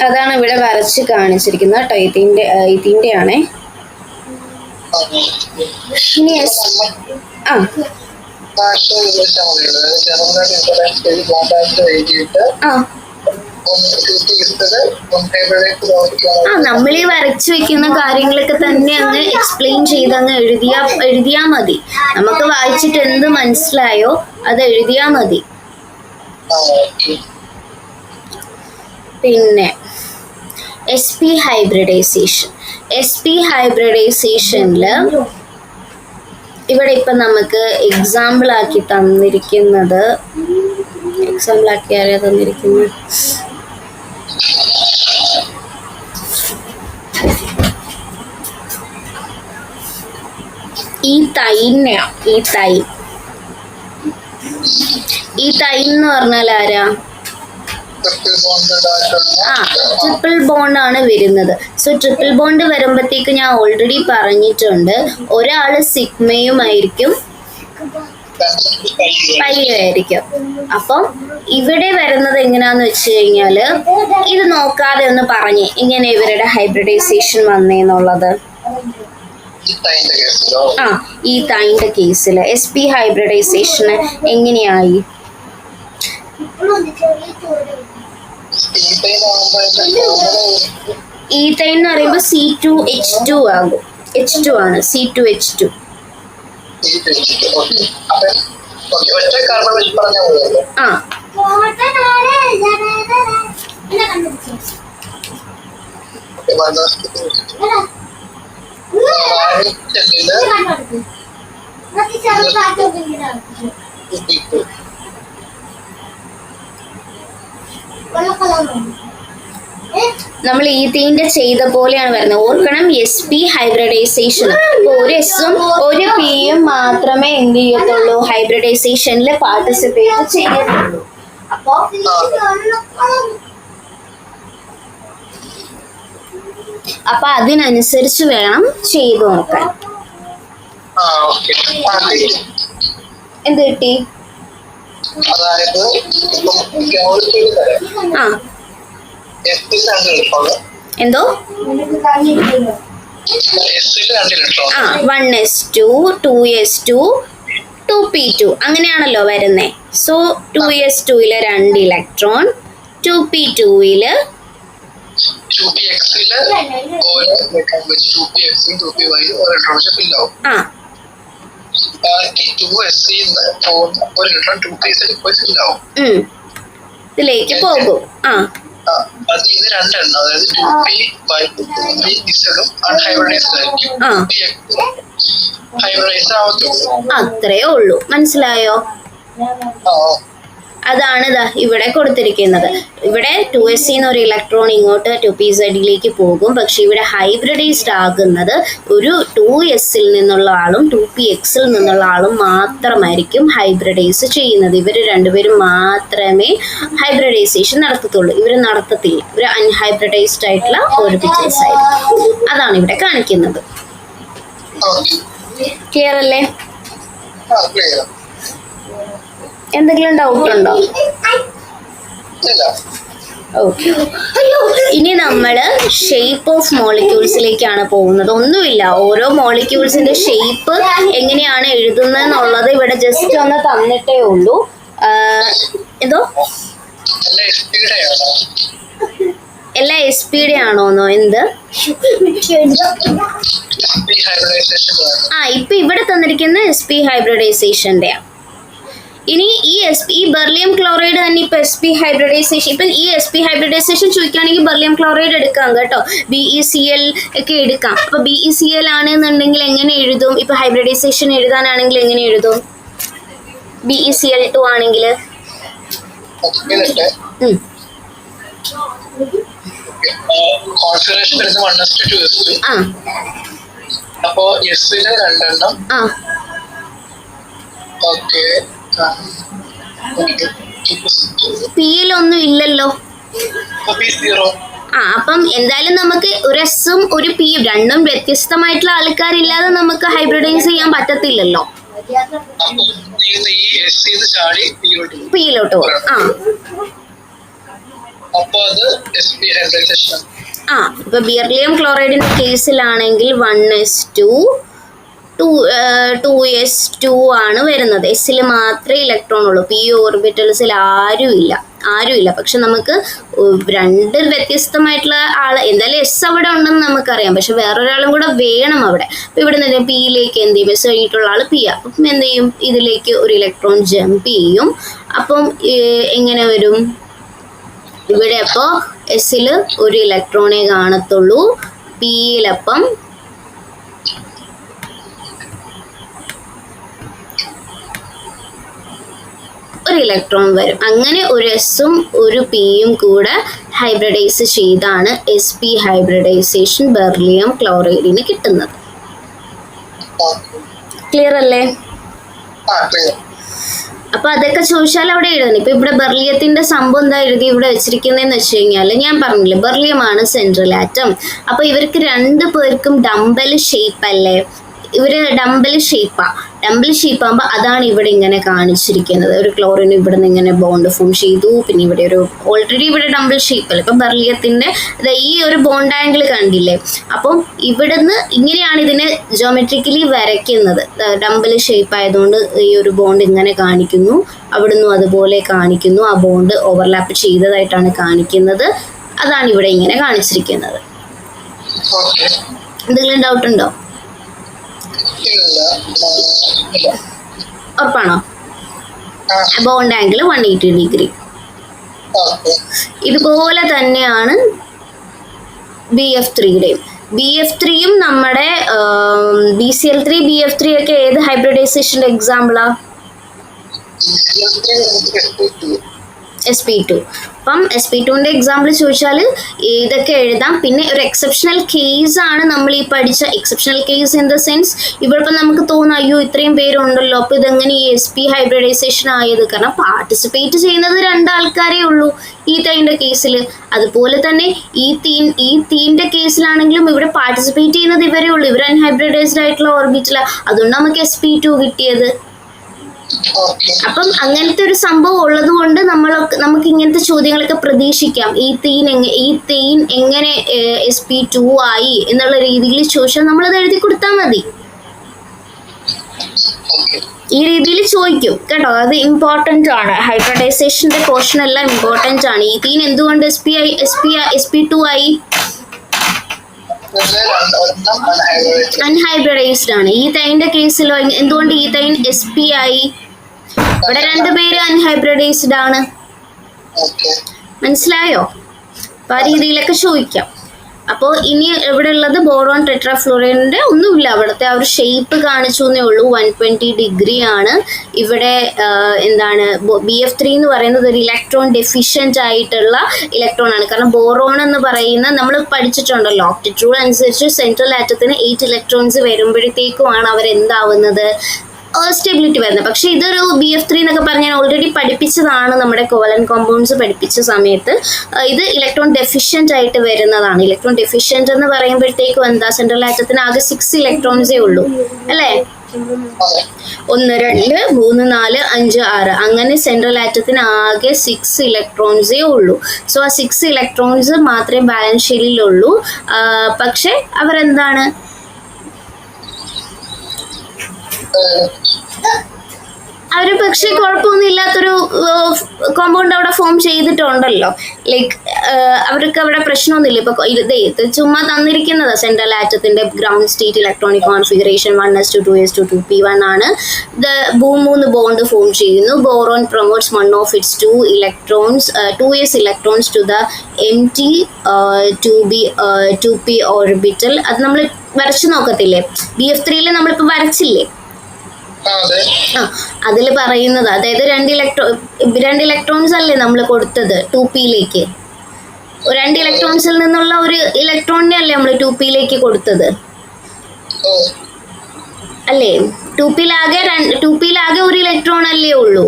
അതാണ് ഇവിടെ വരച്ച് കാണിച്ചിരിക്കുന്നത് കേട്ടോ. ഇതിന്റെ ആണേ. ഇനി നമ്മളീ വരച്ചു വെക്കുന്ന കാര്യങ്ങളൊക്കെ തന്നെ അങ്ങ് എക്സ്പ്ലെയിൻ ചെയ്ത് അങ്ങ് എഴുതിയാ മതി. നമുക്ക് വായിച്ചിട്ട് എന്ത് മനസ്സിലായോ അത് എഴുതിയാ മതി. പിന്നെ sp ഹൈബ്രിഡൈസേഷനിൽ ഇവിടെ ഇപ്പം നമുക്ക് എക്സാമ്പിൾ ആക്കി തന്നിരിക്കുന്നത്, ആരാ തന്നിരിക്കുന്നത്? ഈ തൈ ഈ തൈൻ എന്ന് പറഞ്ഞാൽ ആരാ? ട്രിപ്പിൾ ബോണ്ട് ആണ് വരുന്നത്. സോ ട്രിപ്പിൾ ബോണ്ട് വരുമ്പോഴത്തേക്ക് ഞാൻ ഓൾറെഡി പറഞ്ഞിട്ടുണ്ട്, ഒരാള് സിഗ്മയുമായിരിക്കും, പൈയായിരിക്കും. അപ്പം ഇവിടെ വരുന്നത് എങ്ങനെയാന്ന് വെച്ച് കഴിഞ്ഞാല്, ഇത് നോക്കാതെ ഒന്ന് പറഞ്ഞേ ഇങ്ങനെ ഇവരുടെ ഹൈബ്രിഡൈസേഷൻ വന്നേന്നുള്ളത്. ഈ തൈന്റെ കേസിൽ SP ഹൈബ്രിഡൈസേഷൻ എങ്ങനെയായി? ഈതൈൻ എന്ന് പറയുമ്പോൾ C2H2 ആകും. H2 ആണ്, C2H2. ആ നമ്മൾ ഈതീന്റെ ചെയ്ത പോലെയാണ് വരുന്നത്. ഓർക്കണം, SP ഹൈബ്രിഡൈസേഷൻ. അപ്പൊ ഒരു എസും ഒരു പിയും മാത്രമേ എന്ത് ചെയ്യത്തുള്ളൂ, ഹൈബ്രിഡൈസേഷനിൽ പാർട്ടിസിപ്പേറ്റ് ചെയ്യത്തുള്ളൂ. അപ്പൊ അതിനനുസരിച്ച് വേണം ചെയ്തു നോക്കാൻ. എന്ത് കിട്ടി? എന്തോ 1s2 2s2 2p2 അങ്ങനെയാണല്ലോ വരുന്നേ. സോ 2s2 2 ഇലക്ട്രോൺ, 2p2 ഇതിലേക്ക് പോകും. അത്രേ ഉള്ളൂ. മനസ്സിലായോ? അതാണ് ഇവിടെ കൊടുത്തിരിക്കുന്നത്. ഇവിടെ 2s ഒരു ഇലക്ട്രോൺ ഇങ്ങോട്ട് 2pzലേക്ക് പോകും. പക്ഷെ ഇവിടെ ഹൈബ്രിഡൈസ്ഡ് ആകുന്നത് ഒരു 2s നിന്നുള്ള ആളും 2px നിന്നുള്ള ആളും മാത്രമായിരിക്കും ഹൈബ്രിഡൈസ് ചെയ്യുന്നത്. ഇവർ രണ്ടുപേരും മാത്രമേ ഹൈബ്രിഡൈസേഷൻ നടത്തത്തുള്ളൂ. ഇവർ നടത്തത്തില്ല. ഇവർ അൺഹൈബ്രിഡൈസ്ഡ് ആയിട്ടുള്ള ഒരു പിക്ചേഴ്സ് ആയിരിക്കും. അതാണ് ഇവിടെ കാണിക്കുന്നത്. ക്ലിയർ അല്ലേ? എന്തെങ്കിലും ഡൗട്ട് ഉണ്ടോ? ഓക്കെ. ഇനി നമ്മൾ ഷേപ്പ് ഓഫ് മോളിക്യൂൾസിലേക്കാണ് പോകുന്നത്. ഒന്നുമില്ല, ഓരോ മോളിക്യൂൾസിന്റെ ഷേപ്പ് എങ്ങനെയാണ് എഴുതുന്നത് എന്നുള്ളത് ഇവിടെ ജസ്റ്റ് ഒന്ന് തന്നിട്ടേ ഉള്ളൂ. എന്തോ എല്ലാ SP-യുടെ ആണോന്നോ? എന്ത്? ഇപ്പൊ ഇവിടെ തന്നിരിക്കുന്ന SP ഹൈബ്രിഡൈസേഷന്റെ. ഇനി ഈ ബെർലിയം ക്ലോറൈഡ് തന്നെ ഇപ്പൊ SP ഹൈബ്രിഡൈസേഷൻ, ഇപ്പൊ ഈ SP ഹൈബ്രിഡൈസേഷൻ ചോദിക്കുകയാണെങ്കിൽ ബെർലിയം ക്ലോറൈഡ് എടുക്കാം കേട്ടോ, BeCl ഒക്കെ എടുക്കാം. അപ്പൊ BeCl ആണെന്നുണ്ടെങ്കിൽ എങ്ങനെ എഴുതും? ഇപ്പൊ ഹൈബ്രിഡൈസേഷൻ എഴുതാനാണെങ്കിൽ എങ്ങനെ എഴുതും? BeCl2 ആണെങ്കിൽ അപ്പോ എസില് 2 എണ്ണം. പിയിലൊന്നും ഇല്ലല്ലോ. അപ്പം എന്തായാലും നമുക്ക് ഒരു എസും ഒരു പിയും രണ്ടും വ്യത്യസ്തമായിട്ടുള്ള ആൾക്കാരില്ലാതെ നമുക്ക് ഹൈബ്രിഡൈസ് ചെയ്യാൻ പറ്റത്തില്ലല്ലോ. പിയിലോട്ട് പോകും. ഇപ്പൊ ബെർലിയം ക്ലോറൈഡിന്റെ കേസിലാണെങ്കിൽ 1s2 2s2 ആണ് വരുന്നത്. എസിൽ മാത്രമേ ഇലക്ട്രോൺ ഉള്ളൂ. പി ഓർബിറ്റൽസിൽ ആരുമില്ല. പക്ഷെ നമുക്ക് രണ്ട് വ്യത്യസ്തമായിട്ടുള്ള ആള്, എന്തായാലും എസ് അവിടെ ഉണ്ടെന്ന് നമുക്കറിയാം. പക്ഷെ വേറൊരാളും കൂടെ വേണം അവിടെ. അപ്പൊ ഇവിടെ നിന്ന് പിയിലേക്ക് എന്ത് ചെയ്യും? എസ് കഴിഞ്ഞിട്ടുള്ള ആള് പി. അപ്പം എന്ത് ചെയ്യും? ഇതിലേക്ക് ഒരു ഇലക്ട്രോൺ ജമ്പ് ചെയ്യും. അപ്പം എങ്ങനെ വരും? ഇവിടെ അപ്പോൾ എസിൽ ഒരു ഇലക്ട്രോണേ കാണത്തുള്ളൂ. പിയിലപ്പം ഒരു ഇലക്ട്രോൺ വരും. അങ്ങനെ ഒരു എസും ഒരു പിയും കൂടെ ഹൈബ്രിഡൈസ് ചെയ്താണ് SP ഹൈബ്രിഡൈസേഷൻ ബെർലിയം ക്ലോറൈഡിന് കിട്ടുന്നത്. ക്ലിയർ അല്ലേ? അപ്പൊ അതൊക്കെ ചോദിച്ചാൽ അവിടെ എഴുതണം. ഇപ്പൊ ഇവിടെ ബെർലിയത്തിന്റെ സംഭവം എന്താ എഴുതി ഇവിടെ വെച്ചിരിക്കുന്നതെന്ന് വെച്ച് കഴിഞ്ഞാൽ ഞാൻ പറഞ്ഞില്ലേ ബെർലിയമാണ് സെൻട്രൽ ആറ്റം. അപ്പൊ ഇവർക്ക് രണ്ടു പേർക്കും ഡംബൽ ഷേപ്പ് അല്ലേ, ഇവര് ഡംബൽ ഷേപ്പാകുമ്പോൾ അതാണ് ഇവിടെ ഇങ്ങനെ കാണിച്ചിരിക്കുന്നത്. ഒരു ക്ലോറിൻ ഇവിടെ നിന്ന് ഇങ്ങനെ ബോണ്ട് ഫോം ചെയ്തു, പിന്നെ ഇവിടെ ഒരു ഓൾറെഡി ഇവിടെ ഡംബൽ ഷേപ്പ് അല്ലേ. ഇപ്പം ബെർലിയത്തിന്റെ ഈ ഒരു ബോണ്ട് ആംഗിൾ കണ്ടില്ലേ, അപ്പം ഇവിടുന്ന് ഇങ്ങനെയാണ് ഇതിനെ ജോമെട്രിക്കലി വരയ്ക്കുന്നത്. ഡംബൽ ഷേപ്പ് ആയതുകൊണ്ട് ഈ ഒരു ബോണ്ട് ഇങ്ങനെ കാണിക്കുന്നു, അവിടുന്ന് അതുപോലെ കാണിക്കുന്നു, ആ ബോണ്ട് ഓവർലാപ്പ് ചെയ്തതായിട്ടാണ് കാണിക്കുന്നത്. അതാണ് ഇവിടെ ഇങ്ങനെ കാണിച്ചിരിക്കുന്നത്. എന്തെങ്കിലും ഡൗട്ട് ഉണ്ടോ? ഉറപ്പാണോ? Bond angle 180 degree. ഇതുപോലെ തന്നെയാണ് BF3യുടെയും. BF3യും നമ്മുടെ BCl3 BF3 ഒക്കെ ഏത് ഹൈബ്രിഡൈസേഷന്റെ എക്സാമ്പിളാ? sp2. അപ്പം sp2ന്റെ എക്സാമ്പിൾ ചോദിച്ചാൽ ഇതൊക്കെ എഴുതാം. പിന്നെ ഒരു എക്സെപ്ഷണൽ കേസ് ആണ് നമ്മൾ ഈ പഠിച്ച exceptional case in the sense ഇവിടെ ഇപ്പം നമുക്ക് തോന്നുന്നു അയ്യോ ഇത്രയും പേരുണ്ടല്ലോ, അപ്പോൾ ഇതെങ്ങനെ ഈ SP ഹൈബ്രിഡൈസേഷൻ ആയത്? കാരണം പാർട്ടിസിപ്പേറ്റ് ചെയ്യുന്നത് 2 ആൾക്കാരേ ഉള്ളൂ ഈത്തൈൻ്റെ കേസിൽ. അതുപോലെ തന്നെ ഈ തീൻ്റെ കേസിലാണെങ്കിലും ഇവിടെ പാർട്ടിസിപ്പേറ്റ് ചെയ്യുന്നത് ഇവരേ ഉള്ളൂ, ഇവർ അൺഹൈബ്രിഡൈസ്ഡ് ആയിട്ടുള്ള ഓർബിറ്റിലാണ്. അതുകൊണ്ട് നമുക്ക് sp2 കിട്ടിയത്. അപ്പം അങ്ങനത്തെ ഒരു സംഭവം ഉള്ളത് കൊണ്ട് നമുക്ക് ഇങ്ങനത്തെ ചോദ്യങ്ങളൊക്കെ പ്രതീക്ഷിക്കാം. ഈ തീൻ എങ്ങനെ sp2 ആയി എന്നുള്ള രീതിയിൽ ചോദിച്ചാൽ നമ്മളത് എഴുതി കൊടുത്താൽ മതി. ഈ രീതിയിൽ ചോദിക്കും കേട്ടോ, അത് ഇമ്പോർട്ടൻ്റ് ആണ്. ഹൈബ്രിഡൈസേഷന്റെ പോർഷൻ എല്ലാം ഇമ്പോർട്ടൻ്റ് ആണ്. ഈ തീൻ എന്തുകൊണ്ട് sp2 ആയി? അൺഹൈബ്രിഡൈസ്ഡ് ആണ്. ഈ തൈൻ്റെ കേസിലോ എന്തുകൊണ്ട് ഈ തൈൻ sp ആയി? ഇവിടെ 2 പേര് അൺഹൈബ്രിഡൈസ്ഡ് ആണ്. മനസ്സിലായോ? അപ്പൊ ആ രീതിയിലൊക്കെ ചോദിക്കാം. അപ്പോൾ ഇനി ഇവിടെ ഉള്ളത് ബോറോൺ ടെട്രാഫ്ലൂറൈഡിന്റെ ഒന്നുമില്ല, അവിടുത്തെ ആ ഒരു ഷേപ്പ് കാണിച്ചു എന്നേ ഉള്ളൂ. 120 ഡിഗ്രി ആണ്. ഇവിടെ എന്താണ് BF3 എന്ന് പറയുന്നത് ഒരു ഇലക്ട്രോൺ ഡെഫിഷ്യൻ്റ് ആയിട്ടുള്ള ഇലക്ട്രോൺ ആണ്. കാരണം ബോറോൺ എന്ന് പറയുന്ന നമ്മൾ പഠിച്ചിട്ടുണ്ടല്ലോ, ഓക്റ്ററ്റ് റൂൾ അനുസരിച്ച് സെൻട്രൽ ആറ്റത്തിന് 8 ഇലക്ട്രോൺസ് വരുമ്പോഴത്തേക്കുമാണ് അവരെന്താവുന്നത്, സ്റ്റെബിലിറ്റി വരുന്നത്. പക്ഷേ ഇതൊരു BF3 എന്നൊക്കെ പറഞ്ഞാൽ ഓൾറെഡി പഠിപ്പിച്ചതാണ് നമ്മുടെ കോവലന്റ് കോമ്പൗണ്ട്സ് പഠിപ്പിച്ച സമയത്ത്. ഇത് ഇലക്ട്രോൺ ഡെഫിഷ്യൻ്റ് ആയിട്ട് വരുന്നതാണ്. ഇലക്ട്രോൺ ഡെഫിഷ്യൻ്റ് എന്ന് പറയുമ്പോഴത്തേക്കും എന്താ, സെൻട്രൽ ആറ്റത്തിന് ആകെ 6 ഇലക്ട്രോൺസേ ഉള്ളൂ അല്ലേ? 1 2 3 4 5 6 അങ്ങനെ സെൻട്രൽ ആറ്റത്തിന് ആകെ 6 ഇലക്ട്രോൺസേ ഉള്ളൂ. സോ ആ 6 ഇലക്ട്രോൺസ് മാത്രമേ ബാലൻസ് ഷെല്ലിലുള്ളൂ. പക്ഷെ അവരെന്താണ്, അവർ പക്ഷേ കുഴപ്പമൊന്നും ഇല്ലാത്തൊരു കോമ്പൗണ്ട് അവിടെ ഫോം ചെയ്തിട്ടുണ്ടല്ലോ. ലൈക്ക് അവർക്ക് അവിടെ പ്രശ്നമൊന്നുമില്ല. ഇപ്പോൾ ഇത് ചുമ്മാ തന്നിരിക്കുന്നത് സെൻട്രൽ ആറ്റത്തിന്റെ ground state electronic configuration 1s2 2s2 2p1 ആണ്. 3 ബോണ്ട് ഫോം ചെയ്യുന്നു. Boron promotes 1 of its 2s electrons to the empty 2p orbital. അത് നമ്മൾ വരച്ചു നോക്കത്തില്ലേ, BF3 നമ്മളിപ്പോൾ വരച്ചില്ലേ, അതിൽ പറയുന്നത് അതായത് 2 ഇലക്ട്രോൺസ് അല്ലേ നമ്മൾ കൊടുത്തത് 2pയിലേക്ക്. 2 ഇലക്ട്രോൺസിൽ നിന്നുള്ള ഒരു ഇലക്ട്രോണിനെ അല്ലേ നമ്മൾ 2pയിലേക്ക് കൊടുത്തത് അല്ലേ? 2pയിലാകെ ഒരു ഇലക്ട്രോൺ അല്ലേ ഉള്ളൂ.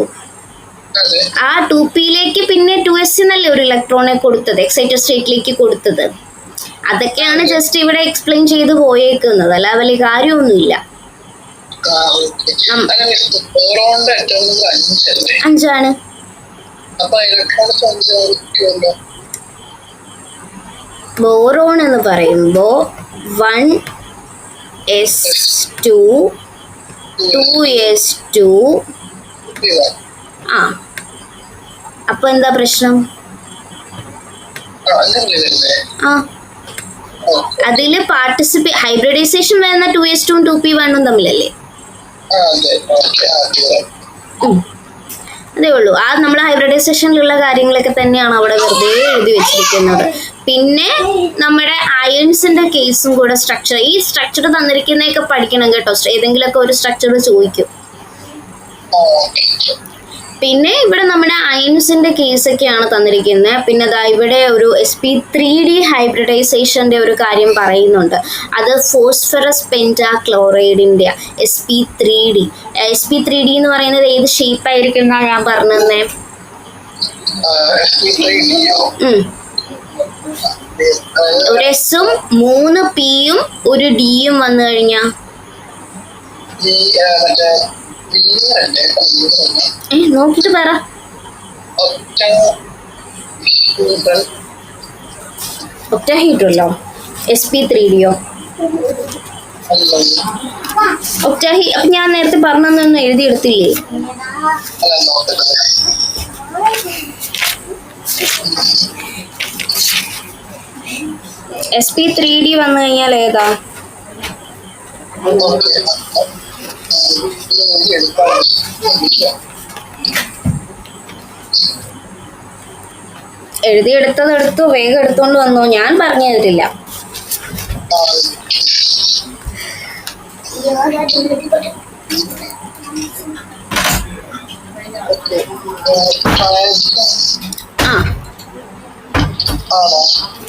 ആ 2pയിലേക്ക് പിന്നെ 2s എന്നല്ലേ ഒരു ഇലക്ട്രോണെ കൊടുത്തത്, എക്സൈറ്റഡ് സ്റ്റേറ്റിലേക്ക് കൊടുത്തത്. അതൊക്കെയാണ് ജസ്റ്റ് ഇവിടെ എക്സ്പ്ലെയിൻ ചെയ്ത് പോയേക്കുന്നത്, അല്ല വലിയ കാര്യമൊന്നുമില്ല. 5 ആണ്. ബോറോൺ എന്ന് പറയുമ്പോ 1s2 2s2 ആ, അപ്പൊ എന്താ പ്രശ്നം? ആ, അതില് ഹൈബ്രിഡൈസേഷൻ വരുന്ന 2s2 ഉം 2p1 തമ്മിലല്ലേ? അതേ ഉള്ളൂ. ആ നമ്മൾ ഹൈബ്രിഡൈസേഷനിലുള്ള കാര്യങ്ങളൊക്കെ തന്നെയാണ് അവിടെ വെറുതെ എഴുതി വെച്ചിരിക്കുന്നത്. പിന്നെ നമ്മുടെ അയൺസിന്റെ കേസും കൂടെ ഈ സ്ട്രക്ചർ തന്നിരിക്കുന്നതൊക്കെ പഠിക്കണം കേട്ടോ. ഏതെങ്കിലുമൊക്കെ ഒരു സ്ട്രക്ചർ ചോദിക്കും. പിന്നെ ഇവിടെ നമ്മുടെ അയൻസിന്റെ കേസൊക്കെയാണ് തന്നിരിക്കുന്നത്. പിന്നെ ദാ ഇവിടെ ഒരു sp3d ഹൈബ്രിഡൈസേഷന്റെ ഒരു കാര്യം പറയുന്നുണ്ട്. അത് ഫോസ്ഫറസ് പെന്റാക്ലോറൈഡിന്റെ sp3d. sp3d എന്ന് പറയുന്നത് ഏത് ഷേപ്പ് ആയിരിക്കും എന്നാ ഞാൻ പറഞ്ഞത്? ഒരു എസും 3 പിയും ഒരു ഡിയും വന്നു കഴിഞ്ഞാ നോക്കിട്ട് പറ. ഒക്ടാഹീഡ്രല്ലോ sp3dയോ? ഒക്ടാഹി അപ്പൊ ഞാൻ നേരത്തെ പറഞ്ഞൊന്നും എഴുതിയെടുത്തില്ലേ? sp3d വന്നു കഴിഞ്ഞാൽ ഏതാ? എഴുതിയെടുത്തത് എടുത്തു, വേഗം എടുത്തോണ്ട് വന്നോ, ഞാൻ പറഞ്ഞു തരില്ല.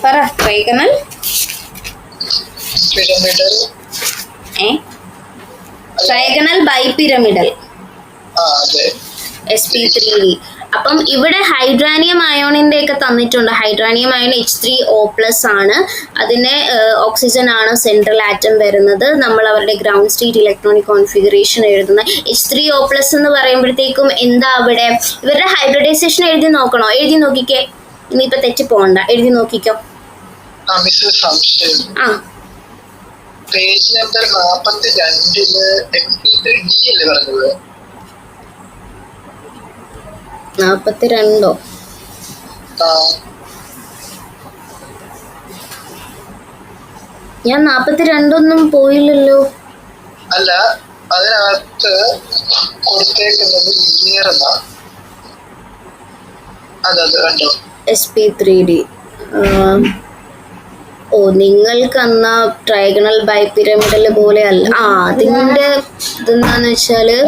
പറ. Trigonal trigonal bipyramidal sp3d. അപ്പം ഇവിടെ ഹൈഡ്രാനിയം അയോണിന്റെ ഒക്കെ തന്നിട്ടുണ്ട്. ഹൈഡ്രാനിയം അയോൺ H3O+ ആണ്. അതിന് ഓക്സിജൻ ആണ് സെൻട്രൽ ആറ്റം വരുന്നത്. നമ്മൾ അവരുടെ ഗ്രൗണ്ട് സ്റ്റേറ്റ് ഇലക്ട്രോണിക് കോൺഫിഗറേഷൻ എഴുതുന്ന H3O+ എന്ന് പറയുമ്പോഴത്തേക്കും എന്താ അവിടെ ഇവരുടെ ഹൈബ്രിഡൈസേഷൻ എഴുതി നോക്കണോ? എഴുതി നോക്കിക്കേ, ഇനിയിപ്പോ തെറ്റി പോകണ്ട, എഴുതി നോക്കിക്കോ. പേജ് നമ്പർ 42 sp3d അല്ലേ പറഞ്ഞത്? 42 ഞാൻ 42 പോയില്ലല്ലോ. അല്ല, അതിനകത്ത് കൊടുത്തേക്കുന്നത് ലീനിയർ എന്നാ. അതത് കണ്ടോ sp3d. ഓ, നിങ്ങൾക്ക് അന്നാ ട്രൈഗണൽ ബൈപിരമിഡൽ പോലെ അല്ല. അതിന്റെ ഇതെന്താന്ന് വെച്ചാല്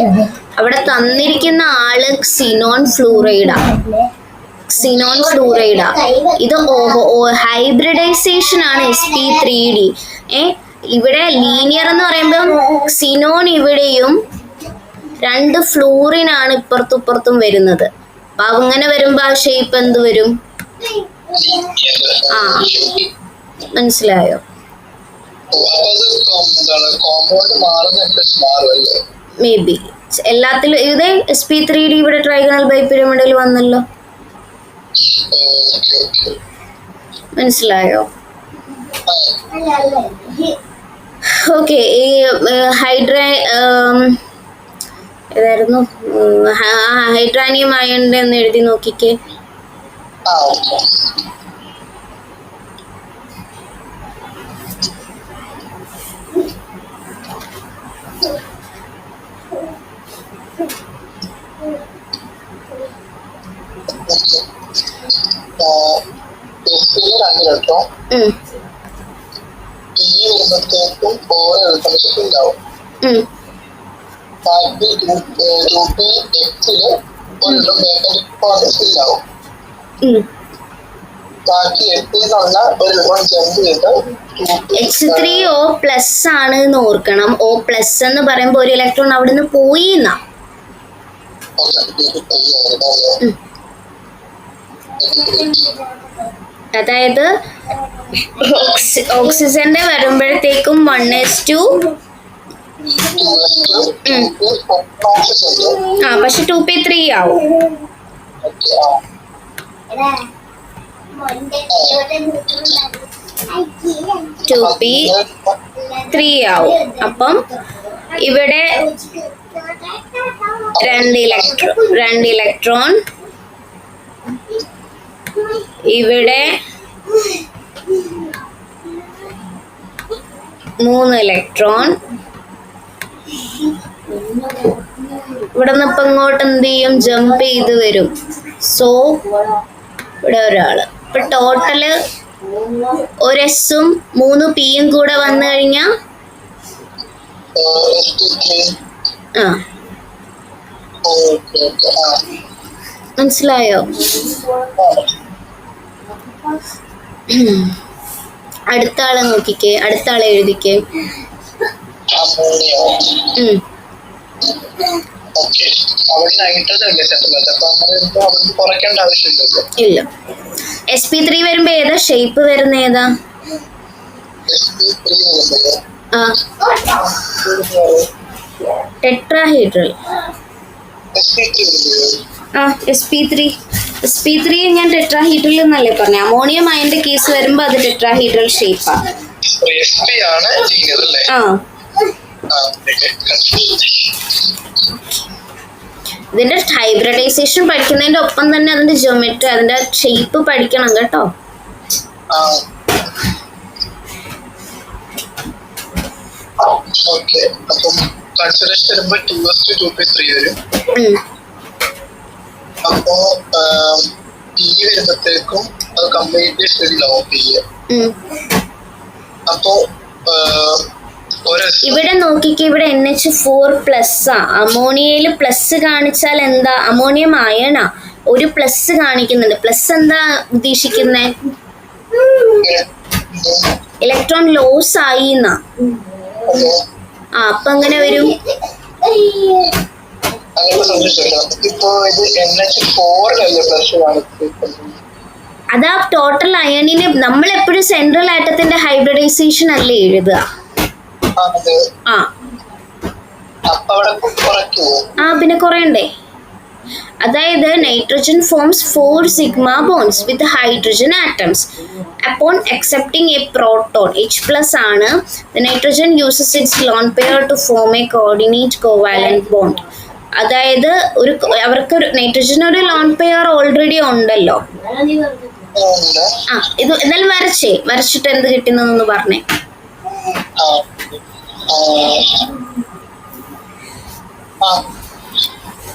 അവിടെ തന്നിരിക്കുന്ന ആള് ക്സിനോൺ ഫ്ലൂറൈഡാ. ഇത് ഹൈബ്രിഡൈസേഷൻ ആണ് sp3d. ഇവിടെ ലീനിയർ എന്ന് പറയുമ്പോൾ ക്സിനോൺ ഇവിടെയും 2 ഫ്ലൂറിനാണ് ഇപ്പുറത്തും വരുന്നത്. അപ്പൊ അങ്ങനെ വരുമ്പോ ആ ഷേപ്പ് എന്ത് വരും? മനസ്സിലായോ? മേ ബി എല്ലാത്തിലും ഇതേ sp3d ഇവിടെ ട്രൈഗണൽ ബൈപിരമിഡൽ വന്നല്ലോ. മനസ്സിലായോ? ഓക്കെ. ഈ ഏതായിരുന്നു ഹൈഡ്രാനിയം അയണിന്റെ ഒന്ന് എഴുതി നോക്കിക്കേ. H3O+ ആണ് എന്ന് ഓർക്കണം. O+ എന്ന് പറയുമ്പോ ഒരു ഇലക്ട്രോൺ അവിടുന്ന് പോയി എന്നാ. അതായത് ഓക്സിജന്റെ വരുമ്പോഴത്തേക്കും 1s2 പക്ഷെ 2p3 ആവും. 2p3 ആവും. അപ്പം ഇവിടെ 2 ഇലക്ട്രോൺ ഇവിടെ 3 ഇലക്ട്രോൺ. ഇവിടെ നിന്ന് ഇപ്പൊ ഇങ്ങോട്ട് എന്ത് ചെയ്യും? ജമ്പ് ചെയ്ത് വരും. സോ ഇവിടെ ഒരാള്. ഇപ്പൊ ടോട്ടല് 1 എസും 3 പിയും കൂടെ വന്നു കഴിഞ്ഞാ മനസ്സിലായോ? അടുത്ത ആളെ നോക്കിക്കേ, അടുത്ത ആളെ എഴുതിക്കേ. അമോണിയ. ഉം. ഓക്കെ, അവിടെ നൈട്രജൻ അല്ലേ സെൻട്രൽ, അപ്പൊ അങ്ങനെ അവിടെ കുറയ്ക്കേണ്ട ആവശ്യമില്ലല്ലോ. ഇല്ല. sp3 വരുമ്പോ ഏതാ ഷേപ്പ് വരുന്ന ഏതാ? sp3 വരുമ്പോഴേ ആ, ടെട്രാഹീഡ്രൽ. sp3 വരുമ്പോഴേ ആ, sp3 ഞാൻ ടെട്രാഹീഡ്രൽ എന്നല്ലേ പറഞ്ഞ. അമോണിയം അയന്റെ കേസ് വരുമ്പോ അത് ടെട്രാഹീഡ്രൽ ഷേപ്പാ. sp ആണ് ലീനിയർ അല്ലേ? ആ, ഇതിന്റെ ഹൈബ്രിഡൈസേഷൻ പഠിക്കുന്നതിന്റെ ഒപ്പം തന്നെ അതിന്റെ ജിയോമെട്രി, അതിന്റെ ഷേപ്പ് പഠിക്കണം കേട്ടോ. ഓക്കെ, അപ്പം കൺസിഡറേഷൻ വരുമ്പോ 2:2:3 വരും. അപ്പോ പി വരുമ്പത്തേക്കും അത് കംപ്ലീറ്റ്ലി ശരിയാവും പി. അപ്പോ ഇവിടെ നോക്കിക്ക്, ഇവിടെ NH4+ അമോണിയയിൽ പ്ലസ് കാണിച്ചാൽ എന്താ? അമോണിയം അയണാ, ഒരു പ്ലസ് കാണിക്കുന്നുണ്ട്. പ്ലസ് എന്താ ഉദ്ദേശിക്കുന്നേ? ഇലക്ട്രോൺ ലോസ് ആയി എന്നാ. അപ്പൊ അങ്ങനെ വരും. അതാ ടോട്ടൽ അയണിന് നമ്മൾ എപ്പോഴും സെൻട്രൽ ആറ്റത്തിന്റെ ഹൈബ്രിഡൈസേഷൻ അല്ലേ എഴുതുക. പിന്നെ കുറയണ്ടേ? അതായത് nitrogen forms 4 sigma bonds with hydrogen atoms. Upon accepting a proton, H+ ആണ്, the nitrogen uses its lone pair to form a coordinate covalent bond. അതായത് അവർക്ക് നൈട്രജൻ ഒരു ലോൺ പെയർ ഓൾറെഡി ഉണ്ടല്ലോ. ഇത് എന്നാലും വരച്ചിട്ട് എന്ത് കിട്ടുന്നതെന്ന് പറഞ്ഞേ.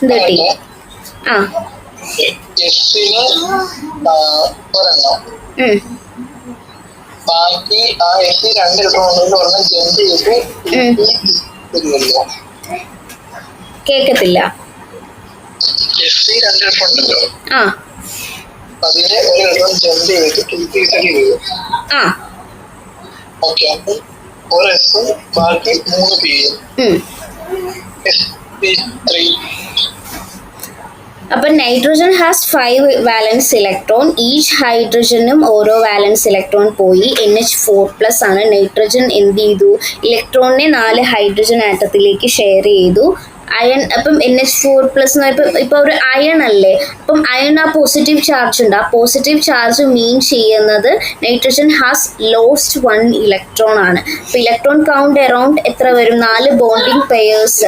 കിട്ടി. ബാക്കി ആ എസ് രണ്ട് കേക്കത്തില്ല. അതിനെ ഒരു ഇലക്ട്രോൺ ജമ്പ് ചെയ്തിട്ട് ഓക്കെ, അപ്പൊ ഒരു എസും ബാക്കി 3 പിയും. അപ്പൊ nitrogen has 5 valence electron. Each ഹൈഡ്രജനും ഓരോ വാലൻസ് ഇലക്ട്രോൺ പോയി. NH4+ ആണ്. നൈട്രോജൻ എന്ത് ചെയ്തു? ഇലക്ട്രോണിനെ 4 ഹൈഡ്രജൻ ആറ്റത്തിലേക്ക് ഷെയർ ചെയ്തു. അയൺ, അപ്പം NH4+ ഇപ്പൊ ഒരു അയൺ അല്ലേ, അപ്പം അയൺ ആ പോസിറ്റീവ് ചാർജ് ഉണ്ട്. ആ പോസിറ്റീവ് ചാർജ് മീൻ ചെയ്യുന്നത് നൈട്രോജൻ ഹാസ് ലോസ്റ്റ് 1 ഇലക്ട്രോൺ ആണ്. അപ്പൊ ഇലക്ട്രോൺ കൗണ്ട് അറൌണ്ട് എത്ര വരും? 4 ബോണ്ടിങ് പെയേഴ്സ്.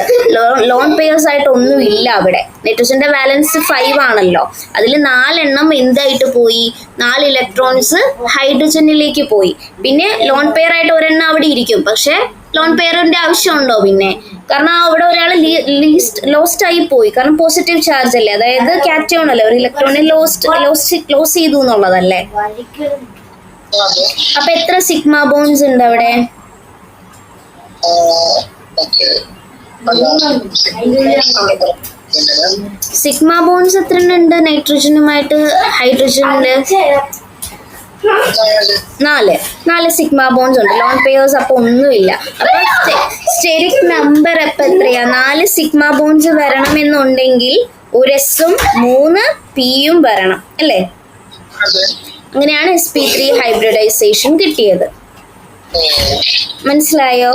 ലോൺ പെയേഴ്സ് ആയിട്ട് ഒന്നും ഇല്ല അവിടെ. നൈട്രോജന്റെ ബാലൻസ് 5 ആണല്ലോ, അതിൽ 4 എണ്ണം എന്തായിട്ട് പോയി? 4 ഇലക്ട്രോൺസ് ഹൈഡ്രജനിലേക്ക് പോയി. പിന്നെ ലോൺ പെയർ ആയിട്ട് ഒരെണ്ണം അവിടെ ഇരിക്കും, പക്ഷെ ലോൺ പെയറിന്റെ ആവശ്യമുണ്ടോ? പിന്നെ കാരണം അവിടെ ഒരാൾ ലോസ്റ്റ് ആയി പോയി, കാരണം പോസിറ്റീവ് ചാർജ് അല്ലേ, അതായത് കാറ്റയോൺ അല്ലേ, ഒരു ഇലക്ട്രോണിനെ ലോസ് ചെയ്തു എന്നുള്ളതല്ലേ. അപ്പൊ എത്ര സിഗ്മ ബോൺസ് ഉണ്ട് അവിടെ? സിഗ്മ ബോൺസ് എത്ര ഉണ്ട് നൈട്രജനുമായിട്ട് ഹൈഡ്രജനില്? 4 സിഗ്മ ബോൺസ് ഉണ്ട്. ലോൺ പെയേഴ്സ് അപ്പൊ ഒന്നുമില്ല. അപ്പൊ സ്റ്റെറിക് നമ്പർ അപ്പൊ എത്രയാ? 4 സിഗ്മ ബോൺസ് വരണമെന്നുണ്ടെങ്കിൽ ഒരു എസും 3 പിയും വരണം അല്ലേ? അങ്ങനെയാണ് sp3 ഹൈബ്രിഡൈസേഷൻ കിട്ടിയത്. മനസ്സിലായോ?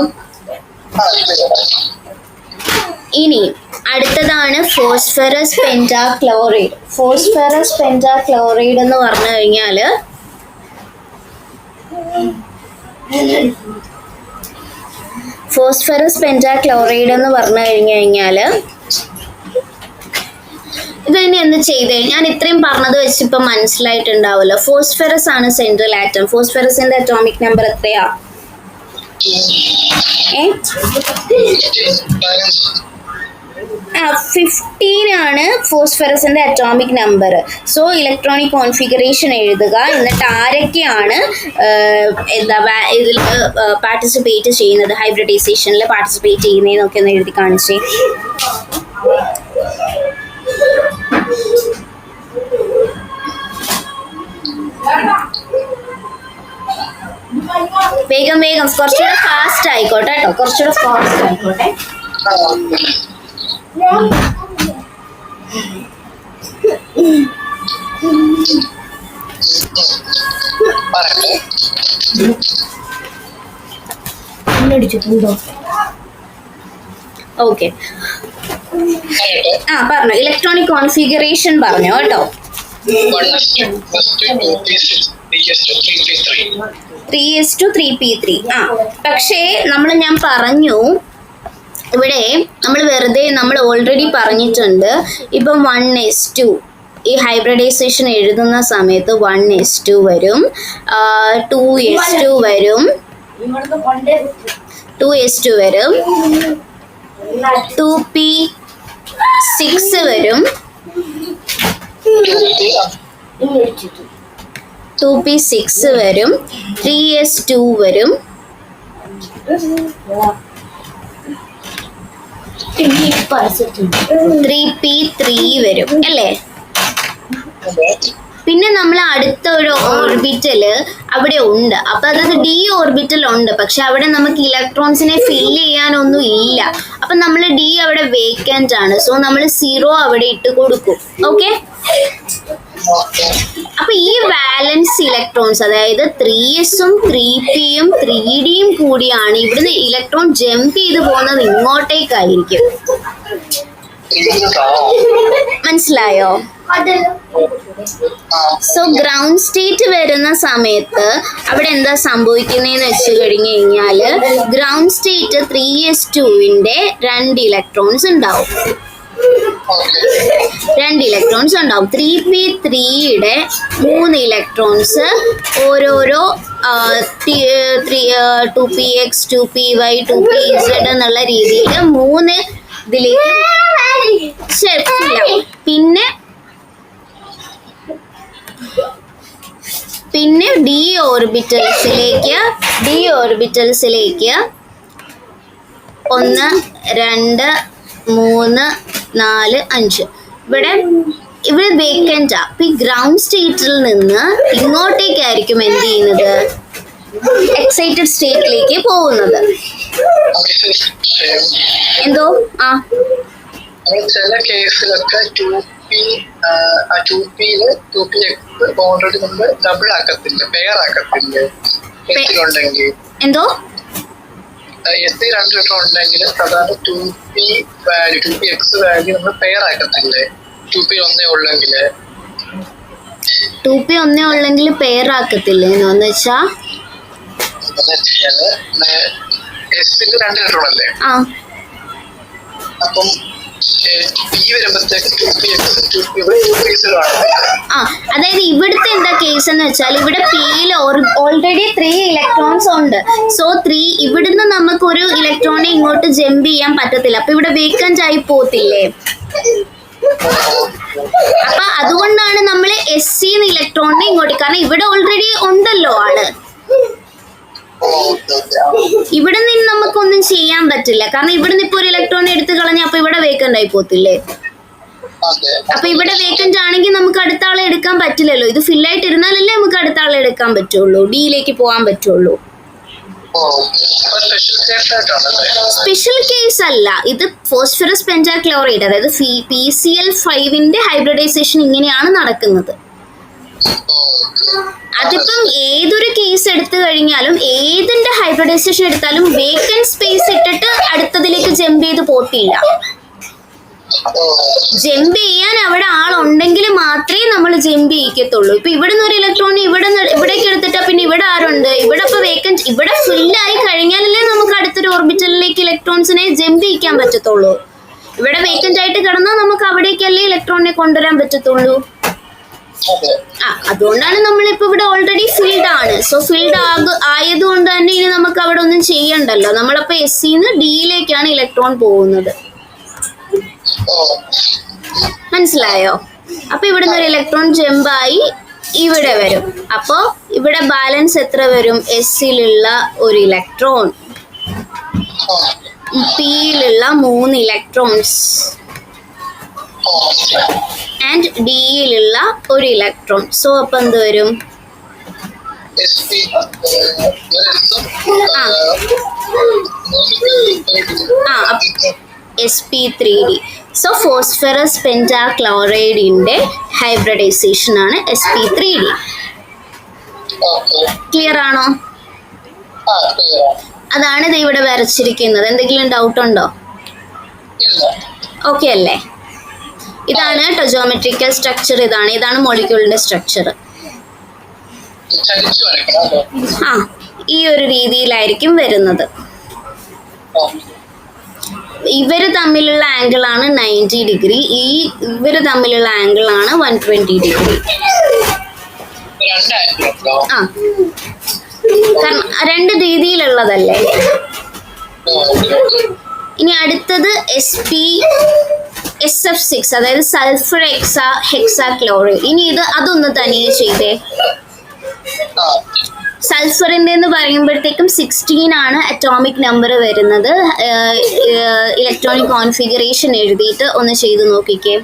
ഇനി അടുത്തതാണ് ഫോസ്ഫറസ് പെന്റാക്ലോറൈഡ്. ഫോസ്ഫറസ് പെന്റാക്ലോറൈഡ് എന്ന് പറഞ്ഞു കഴിഞ്ഞാല് ഇതിനെ എന്ത് ചെയ്തേ? ഞാൻ ഇത്രയും പറഞ്ഞത് വെച്ച് ഇപ്പൊ മനസ്സിലായിട്ടുണ്ടാവുമല്ലോ. ഫോസ്ഫറസ് ആണ് സെൻട്രൽ ആറ്റം. ഫോസ്ഫറസിന്റെ അറ്റോമിക് നമ്പർ എത്രയാ? 15 ആണ് ഫോസ്ഫറസിന്റെ atomic number. So electronic configuration എഴുതുക. എന്നിട്ട് ആരൊക്കെയാണ് ഇതിൽ പാർട്ടിസിപ്പേറ്റ് ചെയ്യുന്നത്, ഹൈബ്രിഡൈസേഷനിൽ പാർട്ടിസിപ്പേറ്റ് ചെയ്യുന്നതെന്നൊക്കെ ഒന്ന് എഴുതി കാണിച്ചേ. വേഗം വേഗം കുറച്ചുകൂടെ ഫാസ്റ്റ് ആയിക്കോട്ടെ കേട്ടോ, കുറച്ചുകൂടെ ഫാസ്റ്റ് ആയിക്കോട്ടെ. ഓക്കെ, ആ പറഞ്ഞോ. ഇലക്ട്രോണിക് കോൺഫിഗറേഷൻ പറഞ്ഞോ കേട്ടോ. 3:3p3. ആ പക്ഷേ ഞാൻ പറഞ്ഞു ഇവിടെ നമ്മൾ ഓൾറെഡി പറഞ്ഞിട്ടുണ്ട്. ഇപ്പം 1:2 ഈ ഹൈബ്രിഡൈസേഷൻ എഴുതുന്ന സമയത്ത് 1:2 വരും, 2:2 വരും, 2:2 വരും, 2p6 വരും, 2p6 വരും, 3s2 വരും, 3p3 വരും അല്ലേ. പിന്നെ നമ്മൾ അടുത്ത ഒരു ഓർബിറ്റല് അവിടെ ഉണ്ട്. അപ്പൊ അതായത് ഡി ഓർബിറ്റൽ ഉണ്ട്, പക്ഷെ അവിടെ നമുക്ക് ഇലക്ട്രോൺസിനെ ഫില്ല് ചെയ്യാനൊന്നും ഇല്ല. അപ്പൊ നമ്മൾ ഡി അവിടെ വേക്കന്റ് ആണ്. സോ നമ്മൾ 0 അവിടെ ഇട്ട് കൊടുക്കും. ഓക്കെ, അപ്പൊ ഈ വാലൻസ് ഇലക്ട്രോൺസ്, അതായത് 3s-ഉം 3p-യും 3d-യും കൂടിയാണ് ഇവിടുന്ന് ഇലക്ട്രോൺ ജമ്പ് ചെയ്ത് പോകുന്നത് ഇങ്ങോട്ടേക്കായിരിക്കും. മനസ്സിലായോ? സോ ഗ്രൗണ്ട് സ്റ്റേറ്റ് വരുന്ന സമയത്ത് അവിടെ എന്താ സംഭവിക്കുന്നതെന്ന് വെച്ച് കഴിഞ്ഞാല് ഗ്രൗണ്ട് സ്റ്റേറ്റ് 3s2-ന്റെ 2 ഇലക്ട്രോൺസ് ഉണ്ടാവും. 3p3-യുടെ 3 ഇലക്ട്രോൺസ് ഓരോരോ 2px 2py 2pz എന്നുള്ള രീതിയിൽ 3 ഇതിലേക്ക് പിന്നെ ഡി ഓർബിറ്റൽസിലേക്ക് 1 2 3 4 5 ഇവിടെ വേക്കൻ്റാ. അപ്പൊ ഈ ഗ്രൗണ്ട് സ്റ്റേറ്റിൽ നിന്ന് ഇങ്ങോട്ടേക്കായിരിക്കും എന്ത് ചെയ്യുന്നത്, എക്സൈറ്റഡ് സ്റ്റേറ്റിലേക്ക് പോകുന്നത്. എന്തോ ചില കേസിലൊക്കെ 2pയില് 2px ഓൾറെഡി നമ്മൾ ഡബിൾ ആക്കത്തില്ല, പെയർ ആക്കത്തില്ല. എന്തോ എസ് 2 ലിറ്റർ ഉണ്ടെങ്കിൽ സാധാരണ 2p വാല്യൂ 2px വാല്യൂ നമ്മൾ പെയർ ആക്കത്തില്ലേ? 2p ഒന്നേ ഉള്ളെങ്കിൽ പെയർ ആക്കത്തില്ലേ എന്ന് വെച്ചാ എസിൽ 2 ലിറ്റർ അല്ലേ? അപ്പം അതായത് ഇവിടുത്തെ എന്താ കേസ് എന്ന് വെച്ചാൽ ഇവിടെ പിയിൽ ഓൾറെഡി 3 ഇലക്ട്രോൺസ് ഉണ്ട്. സോ 3 ഇവിടുന്ന് നമുക്ക് ഒരു ഇലക്ട്രോണെ ഇങ്ങോട്ട് ജമ്പ് ചെയ്യാൻ പറ്റത്തില്ല. അപ്പൊ ഇവിടെ വേക്കന്റ് ആയി പോത്തില്ലേ. അപ്പൊ അതുകൊണ്ടാണ് നമ്മൾ SC ഇലക്ട്രോണിനെ ഇങ്ങോട്ട്, കാരണം ഇവിടെ ഓൾറെഡി ഉണ്ടല്ലോ ആള്. ഇവിടെ നിന്ന് നമുക്കൊന്നും ചെയ്യാൻ പറ്റില്ല, കാരണം ഇവിടുന്ന് ഇപ്പൊ ഒരു ഇലക്ട്രോൺ എടുത്ത് കളഞ്ഞാൽ അപ്പൊ ഇവിടെ വേക്കന്റ് ആയി പോത്തില്ലേ. അപ്പൊ ഇവിടെ വേക്കന്റ് ആണെങ്കിൽ നമുക്ക് അടുത്ത ആളെ എടുക്കാൻ പറ്റില്ലല്ലോ. ഇത് ഫില്ലായിട്ട് ഇരുന്നാലല്ലേ നമുക്ക് അടുത്ത ആളെ എടുക്കാൻ പറ്റുള്ളൂ, ഡിയിലേക്ക് പോകാൻ പറ്റുള്ളൂ. സ്പെഷ്യൽ കേസ് അല്ല ഇത്. ഫോസ്ഫറസ് പെന്റാക്ലോറൈഡ്, അതായത് PCl5-ന്റെ ഹൈബ്രിഡൈസേഷൻ ഇങ്ങനെയാണ് നടക്കുന്നത്. അതിപ്പം ഏതൊരു കേസ് എടുത്തു കഴിഞ്ഞാലും ഏതിന്റെ ഹൈബ്രിഡൈസേഷൻ എടുത്താലും വേക്കന്റ് സ്പേസ് ഇട്ടിട്ട് അടുത്തതിലേക്ക് ജമ്പ് ചെയ്ത് പോത്തില്ല. ജമ്പ് ചെയ്യാൻ അവിടെ ആളുണ്ടെങ്കിൽ മാത്രമേ നമ്മൾ ജമ്പ് ചെയ്യിക്കത്തുള്ളൂ. ഇപ്പൊ ഇവിടുന്ന് ഒരു ഇലക്ട്രോൺ ഇവിടേക്ക് എടുത്തിട്ടാ പിന്നെ ഇവിടെ ആരുണ്ട്, ഇവിടെ ഇപ്പൊ വേക്കന്റ്, ഇവിടെ ഫില്ലായി കഴിഞ്ഞാലല്ലേ നമുക്ക് അടുത്തൊരു ഓർബിറ്റലിലേക്ക് ഇലക്ട്രോൺസിനെ ജമ്പ് ചെയ്യിക്കാൻ പറ്റത്തുള്ളൂ. ഇവിടെ വേക്കന്റ് ആയിട്ട് കിടന്നാൽ നമുക്ക് അവിടേക്കല്ലേ ഇലക്ട്രോണിനെ കൊണ്ടുവരാൻ പറ്റത്തുള്ളൂ. അതുകൊണ്ടാണ് നമ്മളിപ്പോ ഇവിടെ ഓൾറെഡി ഫിൽഡ് ആണ്. സോ ഫിൽഡ് ആയതുകൊണ്ട് തന്നെ ഇനി നമുക്ക് അവിടെ ഒന്നും ചെയ്യണ്ടല്ലോ. നമ്മളപ്പോ SCന്ന് ഡിയിലേക്കാണ് ഇലക്ട്രോൺ പോകുന്നത്. മനസ്സിലായോ? അപ്പൊ ഇവിടുന്ന് ഒരു ഇലക്ട്രോൺ ജമ്പായി ഇവിടെ വരും. അപ്പോ ഇവിടെ ബാലൻസ് എത്ര വരും? SCയിലുള്ള ഒരു ഇലക്ട്രോൺ, Pയിലുള്ള 3 ഇലക്ട്രോൺസ് ആൻഡ് ഡിയിലുള്ള ഒരു ഇലക്ട്രോൺ. സോ അപ്പൊ എന്ത് വരും? SP SP3D. സോ ഫോസ്ഫറസ് പെന്റാക്ലോറൈഡിന്റെ ഹൈബ്രിഡൈസേഷൻ ആണ് SP3D. ക്ലിയർ ആണോ? അതാണ് ഇത് ഇവിടെ വരച്ചിരിക്കുന്നത്. എന്തെങ്കിലും ഡൗട്ട് ഉണ്ടോ? ഓക്കെ അല്ലേ? ഇതാണ് കേട്ടോ ജോമെട്രിക്കൽ സ്ട്രക്ചർ. ഇതാണ് മോളിക്യൂളിന്റെ സ്ട്രക്ചർ. ഈ ഒരു രീതിയിലായിരിക്കും വരുന്നത്. ഇവര് തമ്മിലുള്ള ആംഗിൾ ആണ് 90 ഡിഗ്രി. ഇവര് തമ്മിലുള്ള ആംഗിൾ ആണ് 120 ഡിഗ്രി. കാരണം രണ്ട് രീതിയിലുള്ളതല്ലേ. ഇനി അടുത്തത് SF6, അതായത് സൾഫർ ഹെക്സാക്ലോറൈഡ്. ഇനി അതൊന്ന് തനിയെ ചെയ്തേ. സൾഫറിന്റെ എന്ന് പറയുമ്പോഴത്തേക്കും 16 ആണ് അറ്റോമിക് നമ്പർ വരുന്നത്. ഇലക്ട്രോണിക് കോൺഫിഗറേഷൻ എഴുതിയിട്ട് ഒന്ന് ചെയ്ത് നോക്കിക്കേ.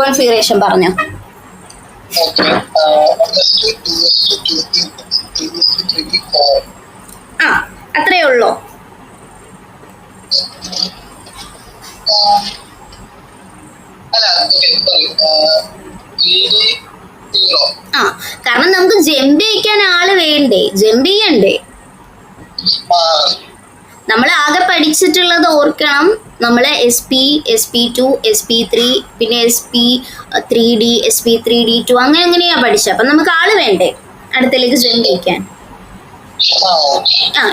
കോൺഫിഗറേഷൻ പറഞ്ഞോ. അത്രേ ഉള്ളൂ. കാരണം നമുക്ക് ജമ്പ് ചെയ്യിക്കാൻ ആള് വേണ്ടേ, ജമ്പ് ചെയ്യണ്ടേ. നമ്മൾ ആകെ പഠിച്ചിട്ടുള്ളത് ഓർക്കണം. നമ്മൾ SP2 SP3 പിന്നെ SP3D SP3D2 അങ്ങനെയാ പഠിച്ചത്. അപ്പൊ നമുക്ക് ആള് വേണ്ടേ അടുത്തേക്ക് ജമ്പ് ചെയ്യിക്കാൻ.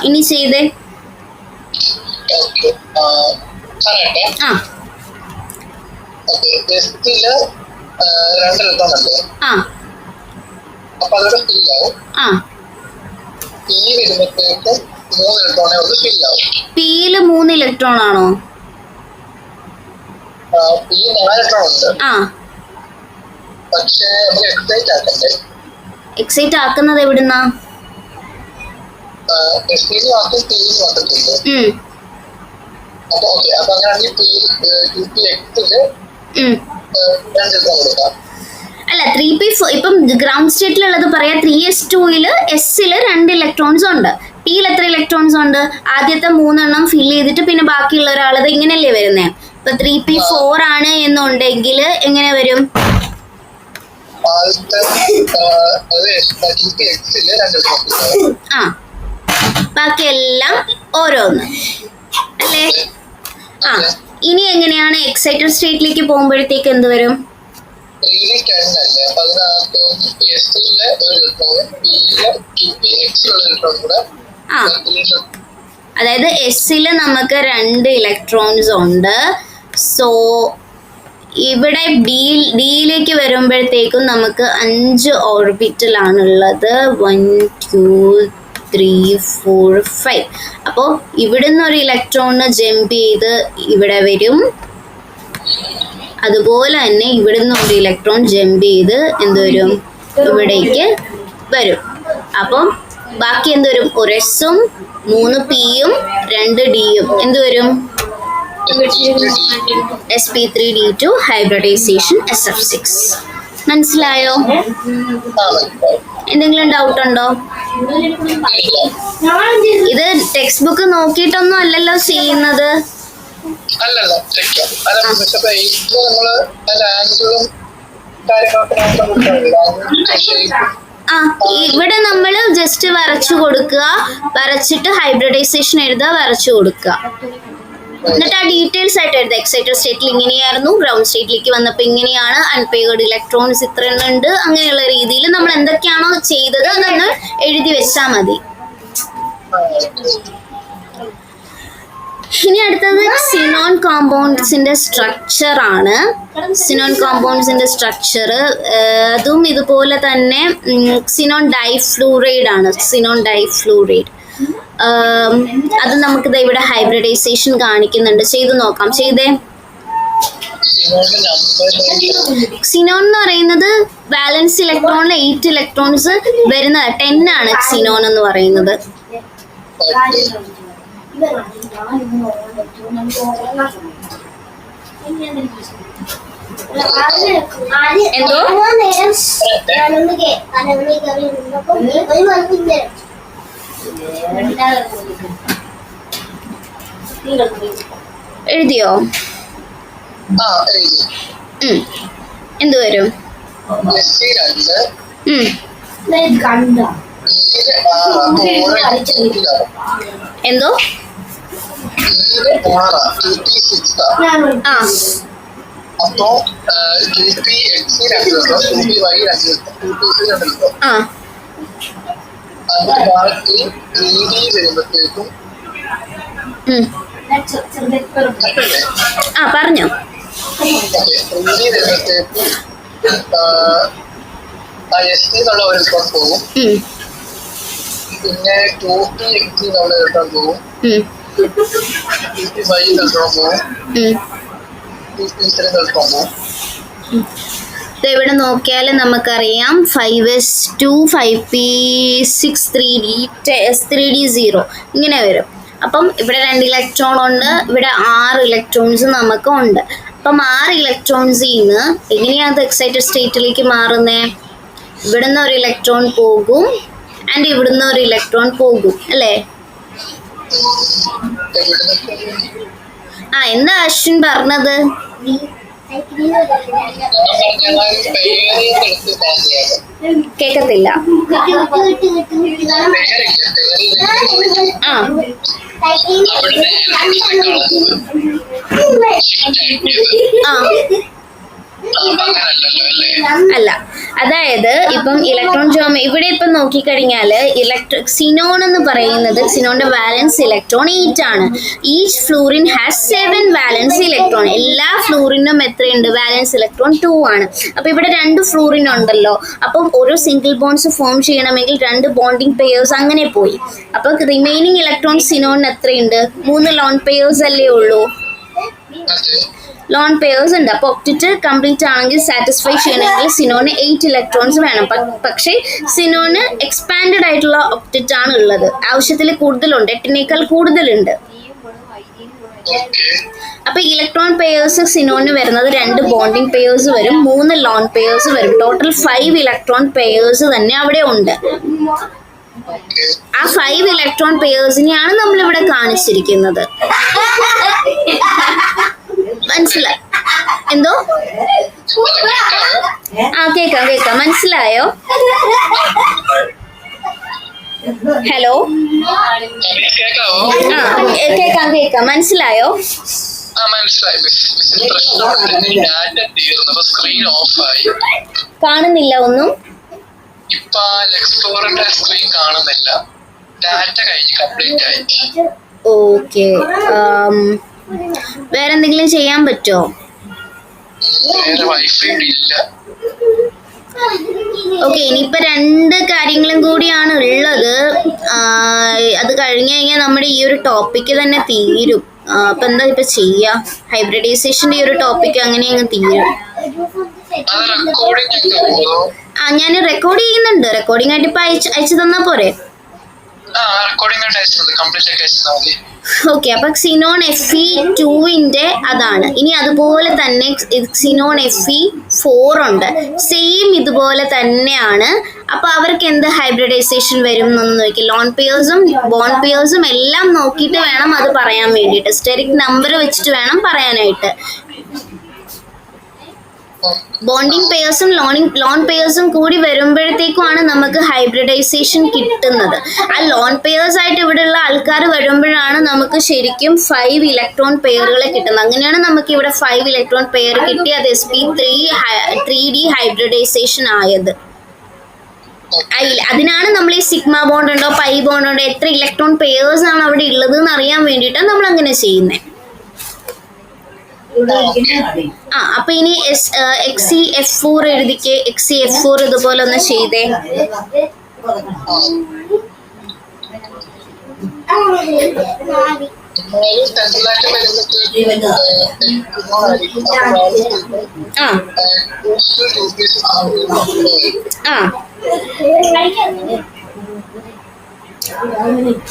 ഇനി ചെയ്തേ. പിയില് 3 ഇലക്ട്രോൺ ആണോ? എക്സൈറ്റ് ആക്കുന്നത് എവിടുന്നാ? അല്ല 3p4 ഇപ്പം ഗ്രൗണ്ട് സ്റ്റേറ്റിലുള്ളത് പറയാ. 3s2 എസ്സില് 2 ഇലക്ട്രോൺസ് ഉണ്ട്. പിയിൽ എത്ര ഇലക്ട്രോൺസ് ഉണ്ട്? ആദ്യത്തെ 3 എണ്ണം ഫിൽ ചെയ്തിട്ട് പിന്നെ ബാക്കിയുള്ള ഒരാളത് ഇങ്ങനെയല്ലേ വരുന്നേ. ഇപ്പൊ 3p4 ആണ് എന്നുണ്ടെങ്കിൽ എങ്ങനെ വരും? ബാക്കിയെല്ലാം ഓരോന്ന് അല്ലേ. ഇനി എങ്ങനെയാണ് എക്സൈറ്റഡ് സ്റ്റേറ്റിലേക്ക് പോകുമ്പോഴത്തേക്ക് എന്ത് വരും? അതായത് എസ്സില് നമുക്ക് 2 ഇലക്ട്രോൺസ് ഉണ്ട്. സോ ഇവിടെ ഡിയിലേക്ക് വരുമ്പോഴത്തേക്കും നമുക്ക് 5 ഓർബിറ്റലാണുള്ളത്. 1 2 3 4 5. അപ്പോൾ ഇവിടുന്ന് ഒരു ഇലക്ട്രോണ് ജമ്പ് ചെയ്ത് ഇവിടെ വരും. അതുപോലെ തന്നെ ഇവിടുന്ന് ഒരു ഇലക്ട്രോൺ ജമ്പ് ചെയ്ത് എന്ത് വരും? ഇവിടേക്ക് വരും. അപ്പം ബാക്കി എന്ത് വരും? ഒരു എസും 3 പിയും 2 ഡിയും എന്ത് വരും? SP3D2 hybridisation SF6. മനസ്സിലായോ? എന്തെങ്കിലും ഡൗട്ട് ഉണ്ടോ? ഇത് ടെക്സ്റ്റ് ബുക്ക് നോക്കിയിട്ടൊന്നും അല്ലല്ലോ ചെയ്യുന്നത്. ഇവിടെ നമ്മൾ ജസ്റ്റ് വരച്ചു കൊടുക്കുക. വരച്ചിട്ട് ഹൈബ്രിഡൈസേഷൻ എഴുതുക, വരച്ചു കൊടുക്കുക. എന്നിട്ട് ആ ഡീറ്റെയിൽസ് ആയിട്ട് എഴുതുക. എക്സൈറ്റഡ് സ്റ്റേറ്റിൽ ഇങ്ങനെയായിരുന്നു, ഗ്രൗണ്ട് സ്റ്റേറ്റിലേക്ക് വന്നപ്പോൾ ഇങ്ങനെയാണ്, അൺപെയർഡ് ഇലക്ട്രോൺസ് ഇത്ര എണ്ണം ഉണ്ട്, അങ്ങനെയുള്ള രീതിയിൽ നമ്മൾ എന്തൊക്കെയാണോ ചെയ്തത് അതൊന്ന് എഴുതി വെച്ചാൽ മതി. ഇനി അടുത്തത് സിനോൺ കോമ്പൗണ്ട്സിന്റെ സ്ട്രക്ചർ ആണ്. സിനോൺ കോമ്പൗണ്ട്സിന്റെ സ്ട്രക്ചർ അതും ഇതുപോലെ തന്നെ സിനോൺ ഡൈഫ്ലൂറൈഡ് ആണ്. സിനോൺ ഡൈഫ്ലൂറൈഡ് അത് നമുക്കിത് ഇവിടെ ഹൈബ്രിഡൈസേഷൻ കാണിക്കുന്നുണ്ട്. ചെയ്ത് നോക്കാം. ചെയ്തേ. സിനോണിന്റെ നമ്പർ ക്സിനോൺ എന്ന് പറയുന്നത് വാലൻസ് ഇലക്ട്രോണിൽ 8 ഇലക്ട്രോൺസ് വരുന്നത് 10 ആണ് ക്സിനോൺ എന്ന് പറയുന്നത്. എന്തോ എഴുതിയോ? എന്തു വരും? എന്തോ ആ അപ്പോ ആ ബാക്കി 3D വരുമ്പോഴത്തേക്കും ആ പറഞ്ഞോ. 3D വരുമ്പോഴത്തേക്കും ST എന്നുള്ള ഒരു ഇലക്ട്രോൺ പോകും. പിന്നെ 2px എന്നുള്ള ഇലക്ട്രോൺ പോകും. 2p5 ഇലക്ട്രോൺ പോകും. 2p3 ഇലക്ട്രോൺ പോകും. ഇവിടെ നോക്കിയാൽ നമുക്കറിയാം 5s2 5p6 3d0 ഇങ്ങനെ വരും. അപ്പം ഇവിടെ 2 ഇലക്ട്രോൺ ഉണ്ട്, ഇവിടെ 6 ഇലക്ട്രോൺസ് നമുക്ക് ഉണ്ട്. അപ്പം 6 ഇലക്ട്രോൺസിൽ നിന്ന് എങ്ങനെയാണ് അത് എക്സൈറ്റഡ് സ്റ്റേറ്റിലേക്ക് മാറുന്നത്? ഇവിടുന്ന് ഒരു ഇലക്ട്രോൺ പോകും ആൻഡ് ഇവിടുന്ന് ഒരു ഇലക്ട്രോൺ പോകും അല്ലേ? ആ എന്താ അശ്വിൻ പറഞ്ഞത്? കേക്കത്തില്ല. ആ അല്ല, അതായത് ഇപ്പം ഇലക്ട്രോൺ ഇവിടെ ഇപ്പം നോക്കിക്കഴിഞ്ഞാൽ സിനോൺ എന്ന് പറയുന്നത് സിനോണിന്റെ വാലൻസ് ഇലക്ട്രോൺ 8 ആണ്. Each fluorine has 7 valence electron. എല്ലാ ഫ്ലൂറിനും എത്രയുണ്ട്? വാലൻസ് ഇലക്ട്രോൺ 2 ആണ്. അപ്പൊ ഇവിടെ 2 ഫ്ലൂറിൻ ഉണ്ടല്ലോ. അപ്പം ഓരോ സിംഗിൾ ബോൺസ് ഫോം ചെയ്യണമെങ്കിൽ 2 ബോണ്ടിങ് പെയേഴ്സ് അങ്ങനെ പോയി. അപ്പൊ റിമൈനിങ് ഇലക്ട്രോൺ സിനോണിന് എത്രയുണ്ട്? 3 ലോൺ പെയേഴ്സ് അല്ലേ ഉള്ളൂ. ലോൺ പെയേഴ്സ് ഉണ്ട്. അപ്പോൾ ഒക്ടറ്റ് കംപ്ലീറ്റ് ആണെങ്കിൽ സാറ്റിസ്ഫൈ ചെയ്യണമെങ്കിൽ സിനോന് 8 ഇലക്ട്രോൺസ് വേണം. പക്ഷേ സിനോന് എക്സ്പാൻഡഡ് ആയിട്ടുള്ള ഒക്ടറ്റ് ആണ് ഉള്ളത്. ആവശ്യത്തിൽ കൂടുതലുണ്ട്, 8നേക്കാൾ കൂടുതലുണ്ട്. അപ്പൊ ഇലക്ട്രോൺ പെയേഴ്സ് സിനോന് വരുന്നത് 2 ബോണ്ടിങ് പെയേഴ്സ് വരും, 3 ലോൺ പെയേഴ്സ് വരും. ടോട്ടൽ 5 ഇലക്ട്രോൺ പെയേഴ്സ് തന്നെ അവിടെ ഉണ്ട്. ആ 5 ഇലക്ട്രോൺ പെയേഴ്സിനെയാണ് നമ്മളിവിടെ കാണിച്ചിരിക്കുന്നത്. മനസ്സിലായി? എന്തോ? ആ കേക്കാം. മനസ്സിലായോ? ഹലോ, ആ കേക്കാം. മനസ്സിലായോ? കാണുന്നില്ല ഒന്നും. ഓക്കെ, വേറെന്തെങ്കിലും ചെയ്യാൻ പറ്റുമോ? ഓക്കെ, ഇനിയിപ്പോൾ 2 കാര്യങ്ങളും കൂടിയാണ് ഉള്ളത്. അത് കഴിഞ്ഞ് കഴിഞ്ഞാൽ നമ്മുടെ ഈ ഒരു ടോപ്പിക്ക് തന്നെ തീരും. അപ്പം എന്താ ഇപ്പം ചെയ്യുക? ഹൈബ്രിഡൈസേഷൻ്റെ ഈ ഒരു ടോപ്പിക്ക് അങ്ങനെ അങ്ങ് തീരും. ഞാൻ റെക്കോർഡ് ചെയ്യുന്നുണ്ട്. റെക്കോർഡിംഗ് ആയിട്ട് ഇപ്പം അയച്ചു തന്നാൽ പോരെ? ഓക്കെ, അപ്പൊ സിനോൺ Fe2ന്റെ അതാണ്. ഇനി അതുപോലെ തന്നെ സിനോൺ Fe4 ഉണ്ട്, സെയിം ഇതുപോലെ തന്നെയാണ്. അപ്പൊ അവർക്ക് എന്ത് ഹൈബ്രിഡൈസേഷൻ വരും എന്നൊന്ന് നോക്കി. ലോൺ പെയേഴ്സും ബോണ്ട് പെയേഴ്സും എല്ലാം നോക്കിയിട്ട് വേണം അത് പറയാൻ വേണ്ടിയിട്ട്. സ്റ്റെറിക് നമ്പർ വെച്ചിട്ട് വേണം പറയാനായിട്ട്. ബോണ്ടിങ് പെയേഴ്സും ലോൺ പെയേഴ്സും കൂടി വരുമ്പോഴത്തേക്കുമാണ് നമുക്ക് ഹൈബ്രിഡൈസേഷൻ കിട്ടുന്നത്. ആ ലോൺ പെയേഴ്സ് ആയിട്ട് ഇവിടെയുള്ള ആൾക്കാർ വരുമ്പോഴാണ് നമുക്ക് ശരിക്കും 5 ഇലക്ട്രോൺ പെയറുകളെ കിട്ടുന്നത്. അങ്ങനെയാണ് നമുക്ക് ഇവിടെ 5 ഇലക്ട്രോൺ പെയർ കിട്ടി. അത് sp3d ഹൈബ്രിഡൈസേഷൻ ആയത്. അതിനാണ് നമ്മൾ ഈ സിഗ്മ ബോണ്ട് ഉണ്ടോ പൈ ബോണ്ട് ഉണ്ടോ എത്ര ഇലക്ട്രോൺ പെയേഴ്സ് ആണ് അവിടെ ഉള്ളത് എന്ന് അറിയാൻ വേണ്ടിയിട്ടാണ് നമ്മൾ അങ്ങനെ ചെയ്യുന്നത്. അപ്പൊ ഇനി XeF4 എഴുതിക്കേ. XeF4 ഇതുപോലെ ഒന്ന് ചെയ്തേ. സെൻട്രലായിട്ട് വരുമ്പോഴത്തേക്ക്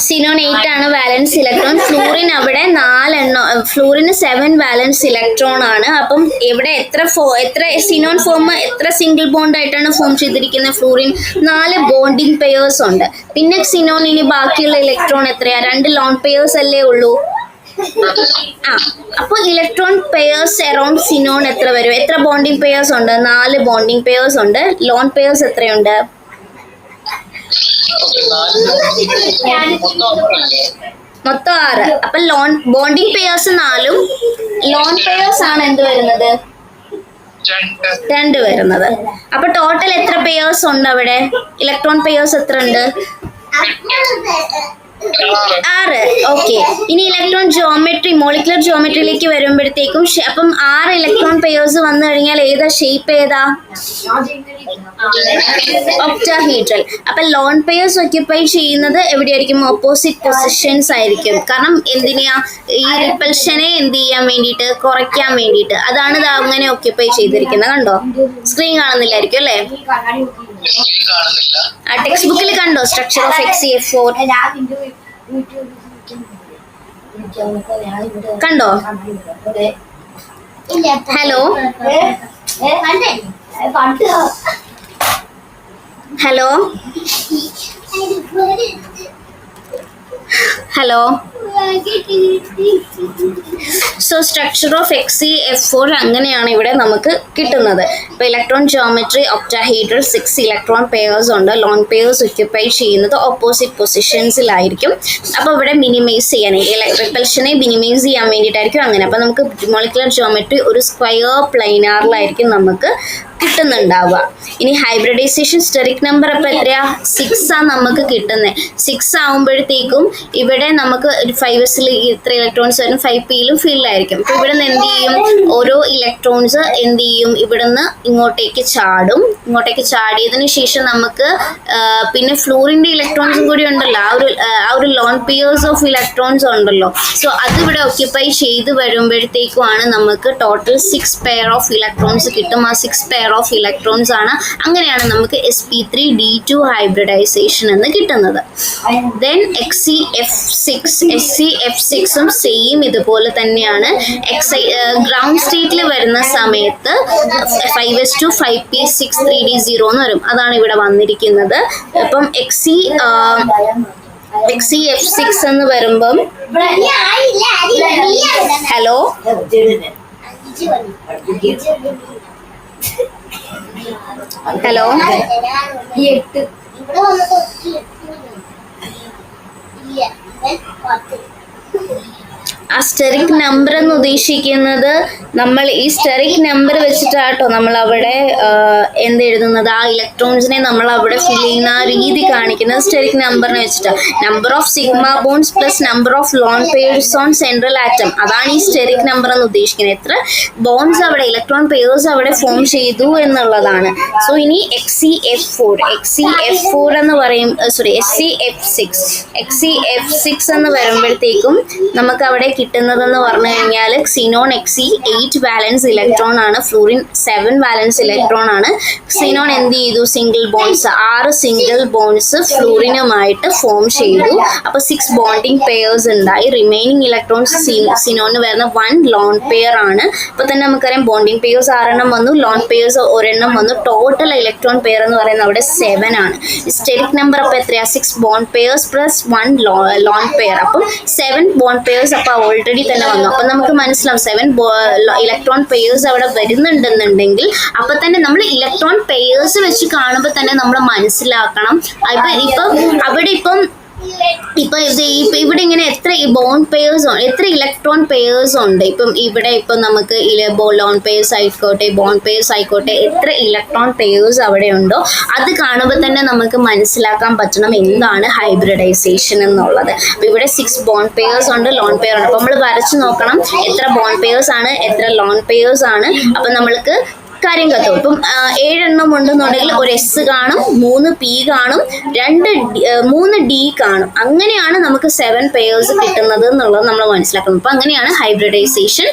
സിനോൺ 8 ആണ് വാലൻസ് ഇലക്ട്രോൺ. ഫ്ലൂറിൻ അവിടെ 4 ഫ്ലൂറിന് 7 വാലൻസ് ഇലക്ട്രോൺ ആണ്. അപ്പം ഇവിടെ എത്ര സിനോൺ ഫോം എത്ര സിംഗിൾ ബോണ്ട് ആയിട്ടാണ് ഫോം ചെയ്തിരിക്കുന്നത്? ഫ്ലൂറിൻ 4 ബോണ്ടിങ് പെയേഴ്സ് ഉണ്ട്. പിന്നെ സിനോൺ ഇനി ബാക്കിയുള്ള ഇലക്ട്രോൺ എത്രയാ? 2 ലോൺ പെയേഴ്സ് അല്ലേ ഉള്ളൂ. അപ്പൊ ഇലക്ട്രോൺ പെയേഴ്സ് അറൌണ്ട് സിനോൺ എത്ര വരും? എത്ര ബോണ്ടിങ് പെയേഴ്സ് ഉണ്ട്? 4 ബോണ്ടിങ് പെയേഴ്സ് ഉണ്ട്. ലോൺ പെയേഴ്സ് എത്രയുണ്ട്? മൊത്തം 6. അപ്പൊ ലോൺ ബോണ്ടിങ് പെയേഴ്സ് 4ഉം ലോൺ പെയേഴ്സ് ആണ് എന്ത് വരുന്നത്? 2 വരുന്നത്. അപ്പൊ ടോട്ടൽ എത്ര പെയേഴ്സ് ഉണ്ട് അവിടെ? ഇലക്ട്രോൺ പെയേഴ്സ് എത്ര ഉണ്ട്? 6. ഓക്കെ. ഇനി ഇലക്ട്രോൺ ജോമെട്രി, മോളിക്കുലർ ജോമെട്രിയിലേക്ക് വരുമ്പോഴത്തേക്കും അപ്പം 6 ഇലക്ട്രോൺ പെയേഴ്സ് വന്നു കഴിഞ്ഞാൽ ഏതാ ഷേപ്പ്? ഏതാ? ഒക്ടാഹീഡ്രൽ. അപ്പൊ ലോൺ പെയേഴ്സ് ഒക്യുപ്പൈ ചെയ്യുന്നത് എവിടെയായിരിക്കും? ഓപ്പോസിറ്റ് പൊസിഷൻസ് ആയിരിക്കും. കാരണം എന്തിനാ? ഈ റിപ്പൽഷനെ എന്ത് ചെയ്യാൻ വേണ്ടിയിട്ട്? കുറയ്ക്കാൻ വേണ്ടിയിട്ട്. അതാണ് ഇത് അങ്ങനെ ഒക്യുപ്പൈ ചെയ്തിരിക്കുന്നത്. കണ്ടോ? സ്ക്രീൻ കാണുന്നില്ലായിരിക്കും അല്ലേ? ടെക്സ്റ്റ് ബുക്കിൽ കണ്ടോ സ്ട്രക്ചർ ഓഫ് XeF4? കണ്ടോ? Hello hello hello. So structure of XeF4 അങ്ങനെയാണ് ഇവിടെ നമുക്ക് കിട്ടുന്നത്. ഇപ്പൊ electron geometry octahedral 6 electron pairs ഉണ്ട്. ലോൺ പെയേഴ്സ് ഒക്യുപ്പൈ ചെയ്യുന്നത് ഓപ്പോസിറ്റ് പൊസിഷൻസിലായിരിക്കും. അപ്പൊ ഇവിടെ മിനിമൈസ് ചെയ്യാൻ, റിപ്പൽഷനെ മിനിമൈസ് ചെയ്യാൻ വേണ്ടിയിട്ടായിരിക്കും അങ്ങനെ. അപ്പൊ നമുക്ക് മോളിക്കുലർ ജോമെട്രി ഒരു സ്ക്വയർ പ്ലൈനാറിലായിരിക്കും നമുക്ക് കിട്ടുന്നുണ്ടാവുക. ഇനി ഹൈബ്രിഡൈസേഷൻ സ്റ്റെറിക് നമ്പർ അപ്പോൾ എത്രയാ? 6 ആണ് നമുക്ക് കിട്ടുന്നത്. 6 ആവുമ്പോഴത്തേക്കും ഇവിടെ നമുക്ക് 5sൽ ഇത്ര ഇലക്ട്രോൺസ് വരും. 5pയിലും ഫീൽഡിലായിരിക്കും. അപ്പോൾ ഇവിടെ നിന്ന് എന്ത് ചെയ്യും? ഓരോ ഇലക്ട്രോൺസ് എന്ത് ചെയ്യും? ഇവിടുന്ന് ഇങ്ങോട്ടേക്ക് ചാടും. ഇങ്ങോട്ടേക്ക് ചാടിയതിന് ശേഷം നമുക്ക് പിന്നെ ഫ്ലൂറിൻ്റെ ഇലക്ട്രോൺസും കൂടി ഉണ്ടല്ലോ. ആ ഒരു ലോൺ പെയേഴ്സ് ഓഫ് ഇലക്ട്രോൺസ് ഉണ്ടല്ലോ. സോ അതിവിടെ ഒക്യുപ്പൈ ചെയ്ത് വരുമ്പോഴത്തേക്കുമാണ് നമുക്ക് ടോട്ടൽ 6 പെയർ ഓഫ് ഇലക്ട്രോൺസ് കിട്ടും. ആ 6 പെയർ ഓഫ് ഇലക്ട്രോൺസ് ആണ്. അങ്ങനെയാണ് നമുക്ക് sp3d2 ഹൈബ്രിഡൈസേഷൻ എന്ന് കിട്ടുന്നത്. ദെൻ XeF6ഉം സെയിം ഇതുപോലെ തന്നെയാണ്. ഗ്രൗണ്ട് സ്റ്റേറ്റിൽ വരുന്ന സമയത്ത് 5s2 5p6 3d0 എന്ന് വരും. അതാണ് ഇവിടെ വന്നിരിക്കുന്നത്. അപ്പം XeF6 എന്ന് വരുമ്പം ഹലോ ഹലോ ആ സ്റ്റെറിക് നമ്പർ എന്ന് ഉദ്ദേശിക്കുന്നത് നമ്മൾ ഈ സ്റ്റെറിക് നമ്പർ വെച്ചിട്ടാട്ടോ നമ്മൾ അവിടെ എന്തെഴുതുന്നത്? ആ ഇലക്ട്രോൺസിനെ നമ്മൾ അവിടെ ഫിൽ ചെയ്യുന്ന ആ രീതി കാണിക്കുന്നത് സ്റ്റെറിക് നമ്പറിനെ വെച്ചിട്ടാണ്. Number of sigma bonds plus number of lone pairs on central atom, അതാണ് ഈ സ്റ്റെറിക് നമ്പർ എന്ന് ഉദ്ദേശിക്കുന്നത്. എത്ര ബോൺസ് അവിടെ ഇലക്ട്രോൺ പെയേഴ്സ് അവിടെ ഫോം ചെയ്തു എന്നുള്ളതാണ്. സോ ഇനി XeF4 എന്ന് പറയും, XeF6 എന്ന് വരുമ്പോഴത്തേക്കും നമുക്ക് അവിടെ കിട്ടുന്നതെന്ന് പറഞ്ഞു കഴിഞ്ഞാൽ സിനോൺ Xe8 വാലൻസ് ഇലക്ട്രോൺ ആണ്. ഫ്ലൂറിൻ 7 വാലൻസ് ഇലക്ട്രോൺ ആണ്. സിനോൺ എന്ത് ചെയ്തു? സിംഗിൾ ബോൺസ് 6 സിംഗിൾ ബോൺസ് ഫ്ലൂറിനുമായിട്ട് ഫോം ചെയ്തു. അപ്പോൾ 6 ബോണ്ടിങ് പെയേഴ്സ് ഉണ്ടായി. റിമൈനിങ് ഇലക്ട്രോൺസ് സിനോണിന് വരുന്ന 1 ലോൺ പെയർ ആണ്. അപ്പോൾ തന്നെ നമുക്കറിയാം ബോണ്ടിങ് പെയേഴ്സ് 6 വന്നു, ലോൺ പെയേഴ്സ് 1 വന്നു. ടോട്ടൽ ഇലക്ട്രോൺ പെയർ എന്ന് പറയുന്നത് അവിടെ 7 ആണ്. സ്റ്റെറിക് നമ്പർ അപ്പോൾ എത്രയാ? 6 bond pairs plus 1 lone pair. അപ്പം 7 ബോണ്ട് പെയേഴ്സ് അപ്പോൾ ഓൾറെഡി തന്നെ വന്നു. അപ്പം നമുക്ക് മനസ്സിലാവും 7 ഇലക്ട്രോൺ പെയേഴ്സ് അവിടെ വരുന്നുണ്ടെന്നുണ്ടെങ്കിൽ അപ്പം തന്നെ നമ്മൾ ഇലക്ട്രോൺ പെയേഴ്സ് വെച്ച് കാണുമ്പോൾ തന്നെ നമ്മൾ മനസ്സിലാക്കണം. ഇപ്പം അവിടെ ഇവിടെ ഇങ്ങനെ എത്ര ബോണ്ട് പെയേഴ്സ് എത്ര ഇലക്ട്രോൺ പെയേഴ്സ് ഉണ്ട്. ഇവിടെ നമുക്ക് ലോൺ പെയേഴ്സ് ആയിക്കോട്ടെ ബോണ്ട് പെയേഴ്സ് ആയിക്കോട്ടെ എത്ര ഇലക്ട്രോൺ പെയേഴ്സ് അവിടെ ഉണ്ടോ അത് കാണുമ്പോൾ തന്നെ നമുക്ക് മനസ്സിലാക്കാൻ പറ്റണം എന്താണ് ഹൈബ്രിഡൈസേഷൻ എന്നുള്ളത്. അപ്പോൾ ഇവിടെ 6 ബോണ്ട് പെയേഴ്സ് ഉണ്ട്, ലോൺ പെയർ ഉണ്ട്. അപ്പോൾ നമ്മൾ വരച്ച് നോക്കണം എത്ര ബോണ്ട് പെയേഴ്സ് ആണ്, എത്ര ലോൺ പെയേഴ്സ് ആണ്. അപ്പം നമ്മൾക്ക് കാര്യം കത്തും. ഇപ്പം 7 എണ്ണം ഉണ്ടെന്നുണ്ടെങ്കിൽ ഒരു S കാണും, 3 P കാണും, 3 D കാണും. അങ്ങനെയാണ് നമുക്ക് 7 പെയേഴ്സ് കിട്ടുന്നത് എന്നുള്ളത് നമ്മൾ മനസ്സിലാക്കണം. അപ്പം അങ്ങനെയാണ് ഹൈബ്രിഡൈസേഷൻ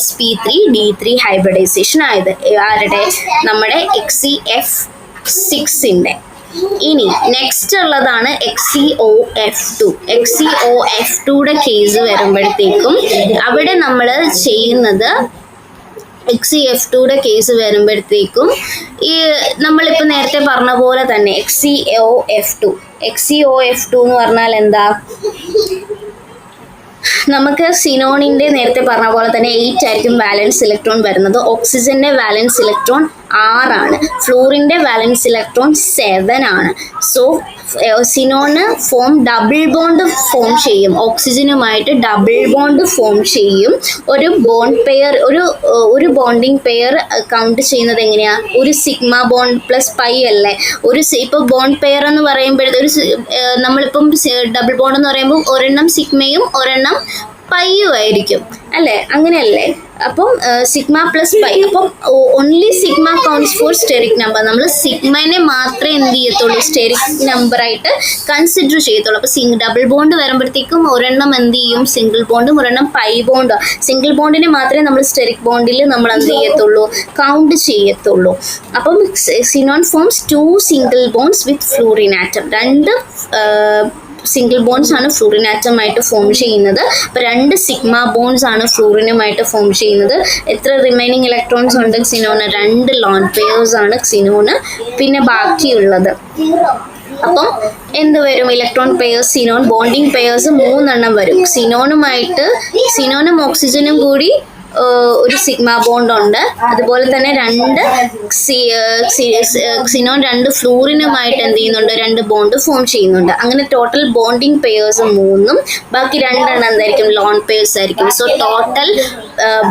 sp3d3 ഹൈബ്രിഡൈസേഷൻ ആയത്. ആരുടെ? നമ്മുടെ XeF6ന്റെ. ഇനി നെക്സ്റ്റ് ഉള്ളതാണ് XeOF2. XeOF2യുടെ കേസ് വരുമ്പോഴത്തേക്കും അവിടെ നമ്മൾ ചെയ്യുന്നത് XeF2യുടെ കേസ് വരുമ്പോഴത്തേക്കും ഈ നമ്മളിപ്പോൾ നേരത്തെ പറഞ്ഞ പോലെ തന്നെ XeOF2 എന്ന് പറഞ്ഞാൽ എന്താ? നമുക്ക് സിനോണിൻ്റെ നേരത്തെ പറഞ്ഞ പോലെ തന്നെ 8 ആയിരിക്കും വാലൻസ് ഇലക്ട്രോൺ വരുന്നത്. ഓക്സിജന്റെ വാലൻസ് ഇലക്ട്രോൺ 6 ആണ്. ഫ്ലൂറിൻ്റെ വാലൻസ് ഇലക്ട്രോൺ 7 ആണ്. സോ സിനോണ് ഡബിൾ ബോണ്ട് ഫോം ചെയ്യും. ഓക്സിജനുമായിട്ട് ഡബിൾ ബോണ്ട് ഫോം ചെയ്യും. ഒരു ബോണ്ട് പെയർ ഒരു ബോണ്ടിങ് പെയർ കൗണ്ട് ചെയ്യുന്നത് എങ്ങനെയാ? ഒരു സിഗ്മ ബോണ്ട് പ്ലസ് പൈ അല്ലേ? ഇപ്പോൾ ബോണ്ട് പെയർ എന്ന് പറയുമ്പോഴത്തെ നമ്മളിപ്പം ഡബിൾ ബോണ്ട് എന്ന് പറയുമ്പോൾ ഒരെണ്ണം സിഗ്മയും ഒരെണ്ണം പൈയും ആയിരിക്കും അല്ലേ? അങ്ങനെയല്ലേ? അപ്പം സിഗ്മ പ്ലസ് പൈ. അപ്പം only sigma counts for steric number. നമ്മൾ സിഗ്മനെ മാത്രമേ എന്ത് ചെയ്യത്തുള്ളൂ? സ്റ്റെറിക് നമ്പറായിട്ട് കൺസിഡർ ചെയ്യത്തുള്ളൂ. അപ്പോൾ ഡബിൾ ബോണ്ട് വരുമ്പോഴത്തേക്കും ഒരെണ്ണം എന്ത് ചെയ്യും? സിംഗിൾ ബോണ്ടും ഒരെണ്ണം പൈ ബോണ്ടും. സിംഗിൾ ബോണ്ടിനെ മാത്രമേ നമ്മൾ സ്റ്റെറിക് ബോണ്ടിൽ നമ്മൾ എന്ത് ചെയ്യത്തുള്ളൂ? കൗണ്ട് ചെയ്യത്തുള്ളൂ. അപ്പം സിനോൺ ഫോംസ് 2 സിംഗിൾ ബോണ്ട്സ് വിത്ത് ഫ്ലൂറിൻ ആറ്റം. 2 സിംഗിൾ ബോൺസ് ആണ് ഫ്ലൂറിൻ ആറ്റമായിട്ട് ഫോം ചെയ്യുന്നത്. അപ്പോൾ 2 സിഗ്മ ബോൺസ് ആണ് ഫ്ലൂറിനുമായിട്ട് ഫോം ചെയ്യുന്നത്. എത്ര റിമൈനിങ് ഇലക്ട്രോൺസ് ഉണ്ട് സിനോണ്? 2 ലോൺ പെയേഴ്സ് ആണ് സിനോണ്. പിന്നെ ബാക്കിയുള്ളത് അപ്പം എന്ത് വരും? Electron pairs xenon bonding pairs 3 എണ്ണം വരും. സിനോണും ഓക്സിജനും കൂടി ഒരു സിഗ്മ ബോണ്ട് ഉണ്ട്. അതുപോലെ തന്നെ 2 സിനോൺ 2 ഫ്ലൂറിനുമായിട്ട് എന്ത് ചെയ്യുന്നുണ്ട്? 2 ബോണ്ട് ഫോം ചെയ്യുന്നുണ്ട്. അങ്ങനെ ടോട്ടൽ ബോണ്ടിങ് പെയേഴ്സ് 3ഉം ബാക്കി 2 എണ്ണം എന്തായിരിക്കും? ലോൺ പെയേഴ്സ് ആയിരിക്കും. സോ ടോട്ടൽ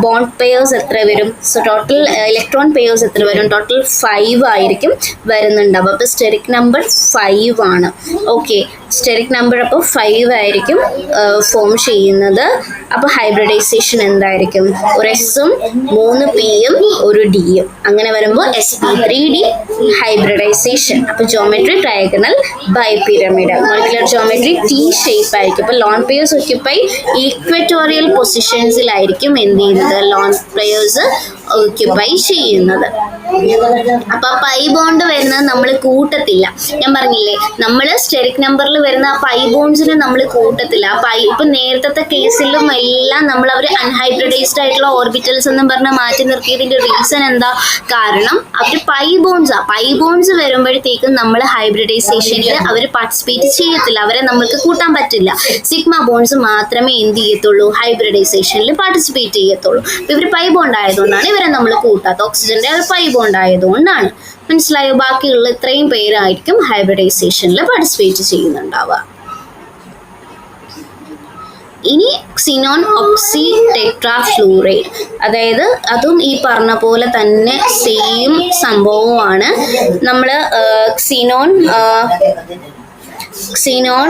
ബോണ്ട് പെയേഴ്സ് എത്ര വരും? സോ ടോട്ടൽ ഇലക്ട്രോൺ പെയേഴ്സ് എത്ര വരും? ടോട്ടൽ 5 ആയിരിക്കും വരുന്നുണ്ടാവും. അപ്പോൾ സ്റ്റെറിക് നമ്പർ 5 ആണ്. ഓക്കെ, സ്റ്റെറിക് നമ്പർ അപ്പോൾ 5 ആയിരിക്കും ഫോം ചെയ്യുന്നത്. അപ്പോൾ ഹൈബ്രിഡൈസേഷൻ എന്തായിരിക്കും? ഒരു എസും 3 പിയും ഒരു ഡിയും. അങ്ങനെ വരുമ്പോൾ sp3d ഹൈബ്രിഡൈസേഷൻ. അപ്പോൾ geometry trigonal bipyramid. Molecular geometry T shape ആയിരിക്കും. അപ്പോൾ ലോൺ പെയേഴ്സ് ഒക്യുപ്പൈ ഈക്വറ്റോറിയൽ പൊസിഷൻസിലായിരിക്കും എന്ത് ചെയ്യുന്നത്? ലോൺ പെയേഴ്സ് ഒക്യുപ്പൈ ചെയ്യുന്നത്. അപ്പോൾ പൈ ബോണ്ട് വരുന്നത് നമ്മൾ കൂട്ടത്തില്ല. ഞാൻ പറഞ്ഞില്ലേ, നമ്മൾ സ്റ്റെറിക് നമ്പറിൽ വരുന്ന ആ പൈ ബോൺസിനെ നമ്മൾ കൂട്ടത്തില്ല. ഇപ്പം നേരത്തെ കേസിലും എല്ലാം നമ്മൾ അവർ അൺഹൈബ്രിഡൈസ്ഡ് ആയിട്ടുള്ള ഓർബിറ്റൽസ് എന്നും പറഞ്ഞാൽ മാറ്റി നിർത്തിയതിൻ്റെ റീസൺ എന്താ? കാരണം അവർ പൈ ബോൺസ് വരുമ്പോഴത്തേക്കും നമ്മൾ ഹൈബ്രിഡൈസേഷനിൽ അവർ പാർട്ടിസിപ്പേറ്റ് ചെയ്യത്തില്ല. അവരെ നമ്മൾക്ക് കൂട്ടാൻ പറ്റില്ല. സിഗ്മ ബോൺസ് മാത്രമേ എന്ത് ചെയ്യത്തുള്ളൂ? ഹൈബ്രിഡൈസേഷനിൽ പാർട്ടിസിപ്പേറ്റ് ചെയ്യത്തുള്ളൂ. അപ്പോൾ ഇവർ പൈ ബോണ്ട് ആയതുകൊണ്ടാണ് ഇവരെ നമ്മൾ കൂട്ടാത്ത. ഓക്സിജന്റെ പൈ ബോണ്ട് ആയതുകൊണ്ടാണ്. മനസ്സിലായോ? ബാക്കിയുള്ള ഇത്രയും പേരായിരിക്കും ഹൈബ്രിഡൈസേഷനിൽ പാർട്ടിസിപ്പേറ്റ് ചെയ്യുന്നുണ്ടാവുക. ഇനി ക്സിനോൺ ഓക്സി ടെട്രാഫ്ലൂറൈഡ്, അതായത് അതും ഈ പറഞ്ഞ പോലെ തന്നെ സെയിം സംഭവമാണ്. നമ്മൾ ക്സിനോൺ സിനോൺ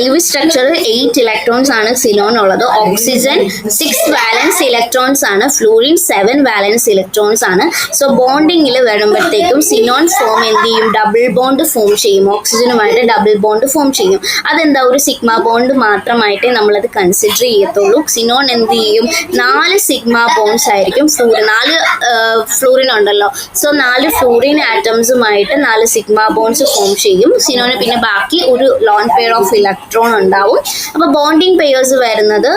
ലിവിങ് സ്ട്രക്ചർ 8 ഇലക്ട്രോൺസ് ആണ് സിനോൺ ഉള്ളത്. ഓക്സിജൻ 6 വാലൻസ് ഇലക്ട്രോൺസ് ആണ്. ഫ്ലൂറിൻ 7 വാലൻസ് ഇലക്ട്രോൺസ് ആണ്. സോ ബോണ്ടിങ്ങിൽ വരുമ്പോഴത്തേക്കും സിനോൺ ഫോം എന്ത് ചെയ്യും? ഡബിൾ ബോണ്ട് ഫോം ചെയ്യും. ഓക്സിജനുമായിട്ട് ഡബിൾ ബോണ്ട് ഫോം ചെയ്യും. അതെന്താ? ഒരു സിഗ്മ ബോണ്ട് മാത്രമായിട്ടേ നമ്മളത് കൺസിഡർ ചെയ്യത്തുള്ളൂ. സിനോൺ എന്ത് ചെയ്യും? 4 സിഗ്മ ബോണ്ട്സ് ആയിരിക്കും. 4 ഫ്ലൂറിൻ ഉണ്ടല്ലോ. സോ 4 ഫ്ലൂറിൻ ആറ്റംസുമായിട്ട് 4 സിഗ്മ ബോണ്ട്സ് ഫോം ചെയ്യും. സിനോന് പിന്നെ ബാക്കി ഒരു ലോൺ പെയർ ഓഫ് ഇലക്ട്രോൺ ഉണ്ടാവും. അപ്പോൾ ബോണ്ടിങ് പെയേഴ്സ് വരുന്നത്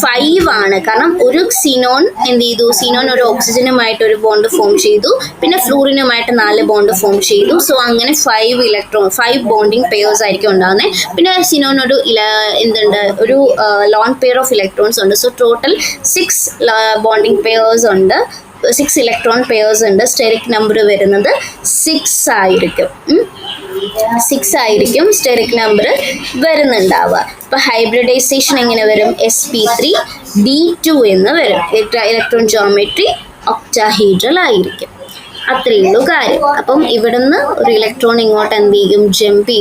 5 ആണ്. കാരണം ഒരു സിനോൺ എന്ത് ചെയ്തു? സിനോൺ ഒരു ഓക്സിജനുമായിട്ട് ഒരു ബോണ്ട് ഫോം ചെയ്തു. പിന്നെ ഫ്ലൂറിനുമായിട്ട് 4 ബോണ്ട് ഫോം ചെയ്തു. സോ അങ്ങനെ 5 ബോണ്ടിങ് പെയേഴ്സ് ആയിരിക്കും ഉണ്ടാകുന്നത്. പിന്നെ സിനോൺ ഒരു ലോൺ പെയർ ഓഫ് ഇലക്ട്രോൺസ് ഉണ്ട്. സോ ടോട്ടൽ 6 ബോണ്ടിങ് പെയേഴ്സ് ഉണ്ട്. 6 ഇലക്ട്രോൺ പെയേഴ്സ് ഉണ്ട്. സ്റ്റെറിക് നമ്പർ വരുന്നത് 6 ആയിരിക്കും സ്റ്റെറിക് നമ്പർ വരുന്നുണ്ടാവുക. അപ്പോൾ ഹൈബ്രിഡൈസേഷൻ എങ്ങനെ വരും? sp3d2 എന്ന് വരും. ഇലക്ട്രോൺ ജോമെട്രി ഒക്ടാഹീഡ്രൽ ആയിരിക്കും. അത്രയേ ഉള്ളൂ കാര്യം. അപ്പം ഇവിടുന്ന് ഒരു ഇലക്ട്രോൺ ഇങ്ങോട്ട് എന്ത് ചെയ്യും, ജമ്പ്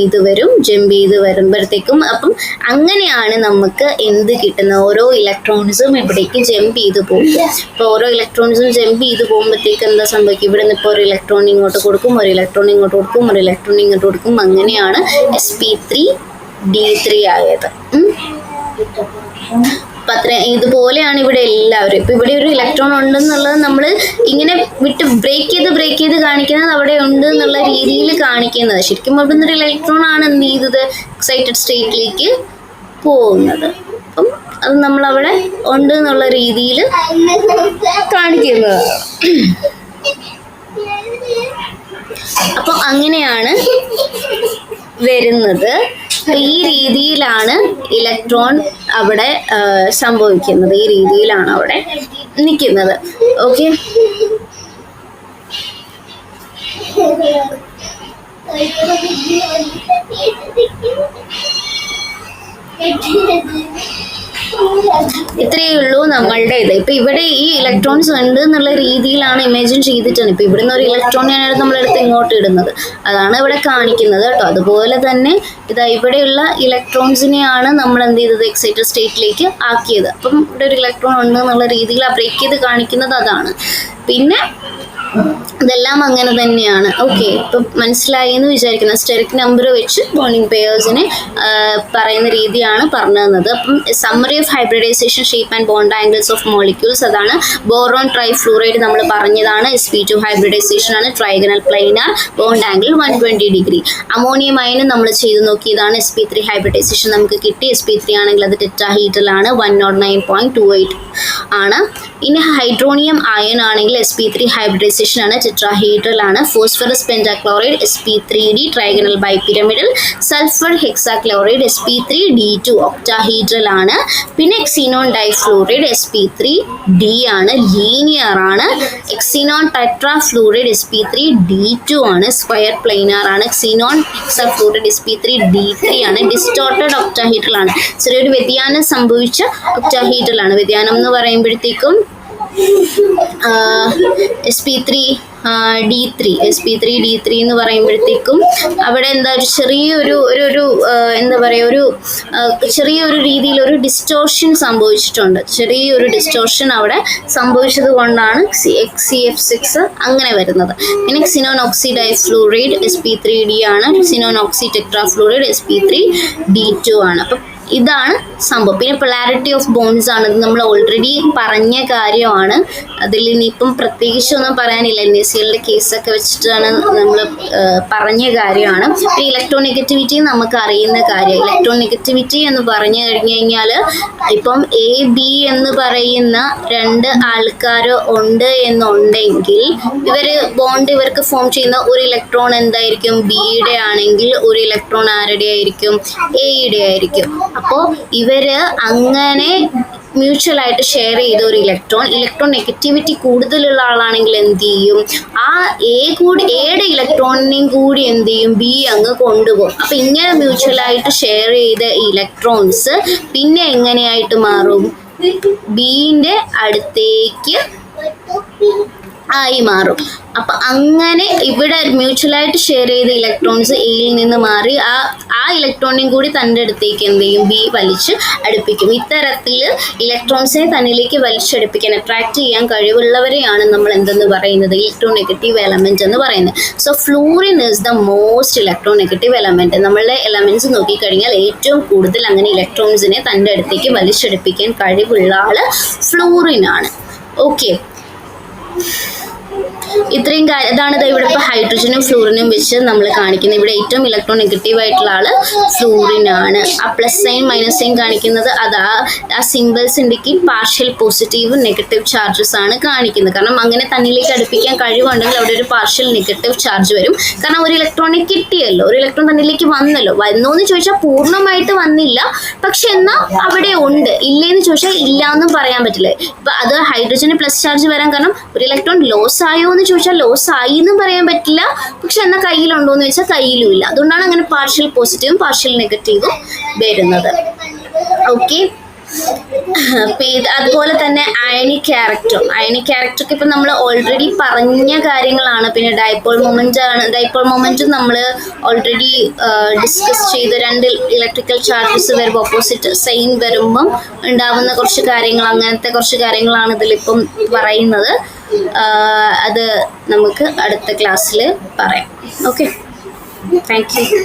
ചെയ്ത് വരുമ്പോഴത്തേക്കും അപ്പം അങ്ങനെയാണ് നമുക്ക് എന്ത് കിട്ടുന്നത്, ഓരോ ഇലക്ട്രോൺസും ഇവിടേക്ക് ജമ്പ് ചെയ്ത് പോകും. അപ്പോൾ ഓരോ ഇലക്ട്രോൺസും ജമ്പ് ചെയ്ത് പോകുമ്പോഴത്തേക്ക് എന്താ സംഭവിക്കും, ഇവിടെ നിന്ന് ഇപ്പോൾ ഒരു ഇലക്ട്രോൺ ഇങ്ങോട്ട് കൊടുക്കും, ഒരു ഇലക്ട്രോൺ ഇങ്ങോട്ട് കൊടുക്കും, ഒരു ഇലക്ട്രോൺ ഇങ്ങോട്ട് കൊടുക്കും. അങ്ങനെയാണ് sp3d3 ആയത്. അപ്പം അത്ര ഇതുപോലെയാണ് ഇവിടെ എല്ലാവരും. ഇപ്പം ഇവിടെ ഒരു ഇലക്ട്രോൺ ഉണ്ടെന്നുള്ളത് നമ്മൾ ഇങ്ങനെ വിട്ട് ബ്രേക്ക് ചെയ്ത് കാണിക്കുന്നത് അവിടെ ഉണ്ട് എന്നുള്ള രീതിയിൽ കാണിക്കുന്നത്. ശരിക്കും അവിടെ നിന്നൊരു ഇലക്ട്രോൺ ആണ് എന്ത് ചെയ്തത്, എക്സൈറ്റഡ് സ്റ്റേറ്റിലേക്ക് പോകുന്നത്. അപ്പം അത് നമ്മളവിടെ ഉണ്ട് എന്നുള്ള രീതിയിൽ കാണിക്കുന്നത്. അപ്പം അങ്ങനെയാണ് വരുന്നത്. ഈ രീതിയിലാണ് ഇലക്ട്രോൺ അവിടെ സംഭവിക്കുന്നത്, ഈ രീതിയിലാണ് അവിടെ നിൽക്കുന്നത്. ഓക്കെ, ഇത്രയേ ഉള്ളൂ നമ്മളുടെ ഇത്. ഇപ്പൊ ഇവിടെ ഈ ഇലക്ട്രോൺസ് ഉണ്ട് എന്നുള്ള രീതിയിലാണ് ഇമാജിൻ ചെയ്തിട്ടാണ് ഇപ്പൊ ഇവിടുന്ന് ഒരു ഇലക്ട്രോണിനാണ് നമ്മളെടുത്ത് ഇങ്ങോട്ട് ഇടുന്നത്, അതാണ് ഇവിടെ കാണിക്കുന്നത് കേട്ടോ. അതുപോലെ തന്നെ ഇതാ ഇവിടെയുള്ള ഇലക്ട്രോൺസിനെയാണ് നമ്മൾ എന്ത് ചെയ്തത്, എക്സൈറ്റഡ് സ്റ്റേറ്റിലേക്ക് ആക്കിയത്. അപ്പം ഇവിടെ ഒരു ഇലക്ട്രോൺ ഉണ്ട് എന്നുള്ള രീതിയിൽ ആ ബ്രേക്ക് ചെയ്ത് കാണിക്കുന്നത് അതാണ്. പിന്നെ ഇതെല്ലാം അങ്ങനെ തന്നെയാണ്. ഓക്കെ, ഇപ്പം മനസ്സിലായി എന്ന് വിചാരിക്കുന്ന സ്റ്റെറിക് നമ്പർ വെച്ച് ബോണ്ടിങ് പെയേഴ്സിനെ പറയുന്ന രീതിയാണ് പറഞ്ഞു തന്നത്. അപ്പം summary of hybridisation, shape and bond angles of molecules, അതാണ്. ബോറോൺ ട്രൈഫ്ലൂറൈഡ് നമ്മൾ പറഞ്ഞതാണ്, sp2 ഹൈബ്രിഡൈസേഷൻ ആണ്, trigonal planar, bond angle 120 degree. Ammonium ion നമ്മൾ ചെയ്ത് നോക്കിയതാണ്, sp3 ഹൈബ്രിഡൈസേഷൻ നമുക്ക് കിട്ടി. sp3 ആണെങ്കിൽ അത് ടെട്രാഹീഡ്രലാണ്, 109.28 ആണ്. ഇനി ഹൈഡ്രോണിയം അയൺ ആണെങ്കിൽ sp3 ഹൈബ്രിഡൈസേഷൻ ആണ്, ടെട്രാഹീഡ്രൽ ആണ്. Phosphorus pentachloride sp3d trigonal bipyramidal. Sulphur hexachloride sp3d2 octahedral ആണ്. പിന്നെ എക്സിനോൺ ഡൈഫ്ലൂറൈഡ് sp3d ആണ്, ലീനിയർ ആണ്. എക്സിനോൺ ടെട്രാഫ്ലൂറൈഡ് sp3d2 ആണ്, സ്ക്വയർ പ്ലെയിനാർ ആണ്. എക്സിനോൺ ഹെക്സാഫ്ലൂറൈഡ് sp3d3 ആണ്, ഡിസ്റ്റോർട്ടഡ് ഒക്ടാഹീഡ്രൽ ആണ്, ചെറിയൊരു വ്യതിയാനം സംഭവിച്ച ഒക്ടാഹീഡ്രൽ ആണ്. വ്യതിയാനം എന്ന് പറയുമ്പോഴത്തേക്കും sp3d3 എന്ന് പറയുമ്പോഴത്തേക്കും അവിടെ എന്താ ഒരു ചെറിയൊരു എന്താ പറയുക, ഒരു ചെറിയൊരു രീതിയിൽ ഒരു ഡിസ്റ്റോർഷൻ സംഭവിച്ചിട്ടുണ്ട്. ചെറിയൊരു ഡിസ്റ്റോർഷൻ അവിടെ സംഭവിച്ചത് കൊണ്ടാണ് CF6 അങ്ങനെ വരുന്നത്. പിന്നെ ക്സിനോൺ ഓക്സി ഡൈഫ്ലൂറൈഡ് sp3d ആണ്, ക്സിനോൺ ഓക്സി ടെട്രാഫ്ലൂറൈഡ് sp3d2 ആണ്. അപ്പം ഇതാണ് സംഭവം. പിന്നെ പൊളാരിറ്റി ഓഫ് ബോൺസ് ആണ്, ഇത് നമ്മൾ ഓൾറെഡി പറഞ്ഞ കാര്യമാണ്. അതിൽ ഇനിയിപ്പം പ്രത്യേകിച്ച് ഒന്നും പറയാനില്ല, NaClന്റെ കേസൊക്കെ വെച്ചിട്ടാണ് നമ്മൾ പറഞ്ഞ കാര്യമാണ്. പിന്നെ ഇലക്ട്രോനെഗറ്റിവിറ്റി നമുക്ക് അറിയുന്ന കാര്യം. ഇലക്ട്രോനെഗറ്റിവിറ്റി എന്ന് പറഞ്ഞു കഴിഞ്ഞാൽ ഇപ്പം AB എന്ന് പറയുന്ന രണ്ട് ആൾക്കാർ ഉണ്ട് എന്നുണ്ടെങ്കിൽ ഇവർക്ക് ഫോം ചെയ്യുന്ന ഒരു ഇലക്ട്രോൺ എന്തായിരിക്കും, Bയുടെ ആണെങ്കിൽ ഒരു ഇലക്ട്രോൺ ആരുടെ ആയിരിക്കും, Aയുടെ ആയിരിക്കും. അപ്പോൾ ഇവര് അങ്ങനെ മ്യൂച്വൽ ആയിട്ട് ഷെയർ ചെയ്ത ഒരു ഇലക്ട്രോൺ നെഗറ്റിവിറ്റി കൂടുതലുള്ള ആളാണെങ്കിൽ എന്ത് ചെയ്യും, ആ എയുടെ ഇലക്ട്രോണിനെയും കൂടി എന്ത് ചെയ്യും, B അങ്ങ് കൊണ്ടുപോകും. അപ്പം ഇങ്ങനെ മ്യൂച്വൽ ആയിട്ട് ഷെയർ ചെയ്ത ഇലക്ട്രോൺസ് പിന്നെ എങ്ങനെയായിട്ട് മാറും, Bന്റെ അടുത്തേക്ക് ആയി മാറും. അപ്പം അങ്ങനെ ഇവിടെ മ്യൂച്വലായിട്ട് ഷെയർ ചെയ്ത ഇലക്ട്രോൺസ് എയിൽ നിന്ന് മാറി ആ ഇലക്ട്രോണിനെയും കൂടി തൻ്റെ അടുത്തേക്ക് എന്ത് ചെയ്യും, B വലിച്ച് അടുപ്പിക്കും. ഇത്തരത്തിൽ ഇലക്ട്രോൺസിനെ തന്നിലേക്ക് വലിച്ചടുപ്പിക്കാൻ അട്രാക്ട് ചെയ്യാൻ കഴിവുള്ളവരെയാണ് നമ്മൾ എന്തെന്ന് പറയുന്നത്, ഇലക്ട്രോനെഗറ്റീവ് എലമെന്റ് എന്ന് പറയുന്നത്. So fluorine is the most electronegative element. നമ്മളുടെ എലമെന്റ്സ് നോക്കിക്കഴിഞ്ഞാൽ ഏറ്റവും കൂടുതൽ അങ്ങനെ ഇലക്ട്രോൺസിനെ തൻ്റെ അടുത്തേക്ക് വലിച്ചടുപ്പിക്കാൻ കഴിവുള്ള ആള് ഫ്ലൂറിൻ ആണ്. ഓക്കെ, ഇത്രയും ഇതാണ് ഇവിടെ ഇപ്പോൾ ഹൈഡ്രജനും ഫ്ലൂറിനും വെച്ച് നമ്മൾ കാണിക്കുന്നത്. ഇവിടെ ഏറ്റവും ഇലക്ട്രോനെഗറ്റീവ് ആയിട്ടുള്ള ആള് ഫ്ലൂറിൻ ആണ്. ആ പ്ലസ് സൈൻ മൈനസ് സൈൻ കാണിക്കുന്നത് ആ symbols indicate partial positive negative charges ആണ് കാണിക്കുന്നത്. കാരണം അങ്ങനെ തന്നിലേക്ക് അടുപ്പിക്കാൻ കഴിവുണ്ടെങ്കിൽ അവിടെ ഒരു പാർഷ്യൽ നെഗറ്റീവ് ചാർജ് വരും. കാരണം ഒരു ഇലക്ട്രോണിനെ കിട്ടിയല്ലോ, ഒരു ഇലക്ട്രോൺ തന്നിലേക്ക് വന്നല്ലോ. വന്നോന്ന് ചോദിച്ചാൽ പൂർണ്ണമായിട്ട് വന്നില്ല, പക്ഷെ എന്നാൽ അവിടെ ഉണ്ട്. ഇല്ലേന്ന് ചോദിച്ചാൽ ഇല്ല എന്നും പറയാൻ പറ്റില്ല. ഇപ്പൊ അത് ഹൈഡ്രജന് പ്ലസ് ചാർജ് വരാൻ കാരണം ഒരു ഇലക്ട്രോൺ ലോസ് ആയോ എന്ന് ചോദിച്ചാൽ ലോസ് ആയി എന്നും പറയാൻ പറ്റില്ല, പക്ഷെ എന്നാൽ കയ്യിലുണ്ടോ എന്ന് ചോദിച്ചാൽ കയ്യിലും ഇല്ല. അതുകൊണ്ടാണ് അങ്ങനെ പാർഷ്യൽ പോസിറ്റീവും പാർഷ്യൽ നെഗറ്റീവും വരുന്നത്. ഓക്കെ, അതുപോലെ തന്നെ അയണിക് ക്യാരക്ടറൊക്കെ ഇപ്പം നമ്മൾ ഓൾറെഡി പറഞ്ഞ കാര്യങ്ങളാണ്. പിന്നെ ഡൈപോൾ മൊമെന്റും നമ്മൾ ഓൾറെഡി ഡിസ്കസ് ചെയ്ത് 2 ഇലക്ട്രിക്കൽ ചാർജസ് വരുമ്പോൾ ഓപ്പോസിറ്റ് സെയിം വരുമ്പം ഉണ്ടാവുന്ന കുറച്ച് കാര്യങ്ങൾ, അങ്ങനത്തെ കുറച്ച് കാര്യങ്ങളാണ് ഇതിലിപ്പം പറയുന്നത്. അത് നമുക്ക് അടുത്ത ക്ലാസ്സിൽ പറയാം. Okay, thank you.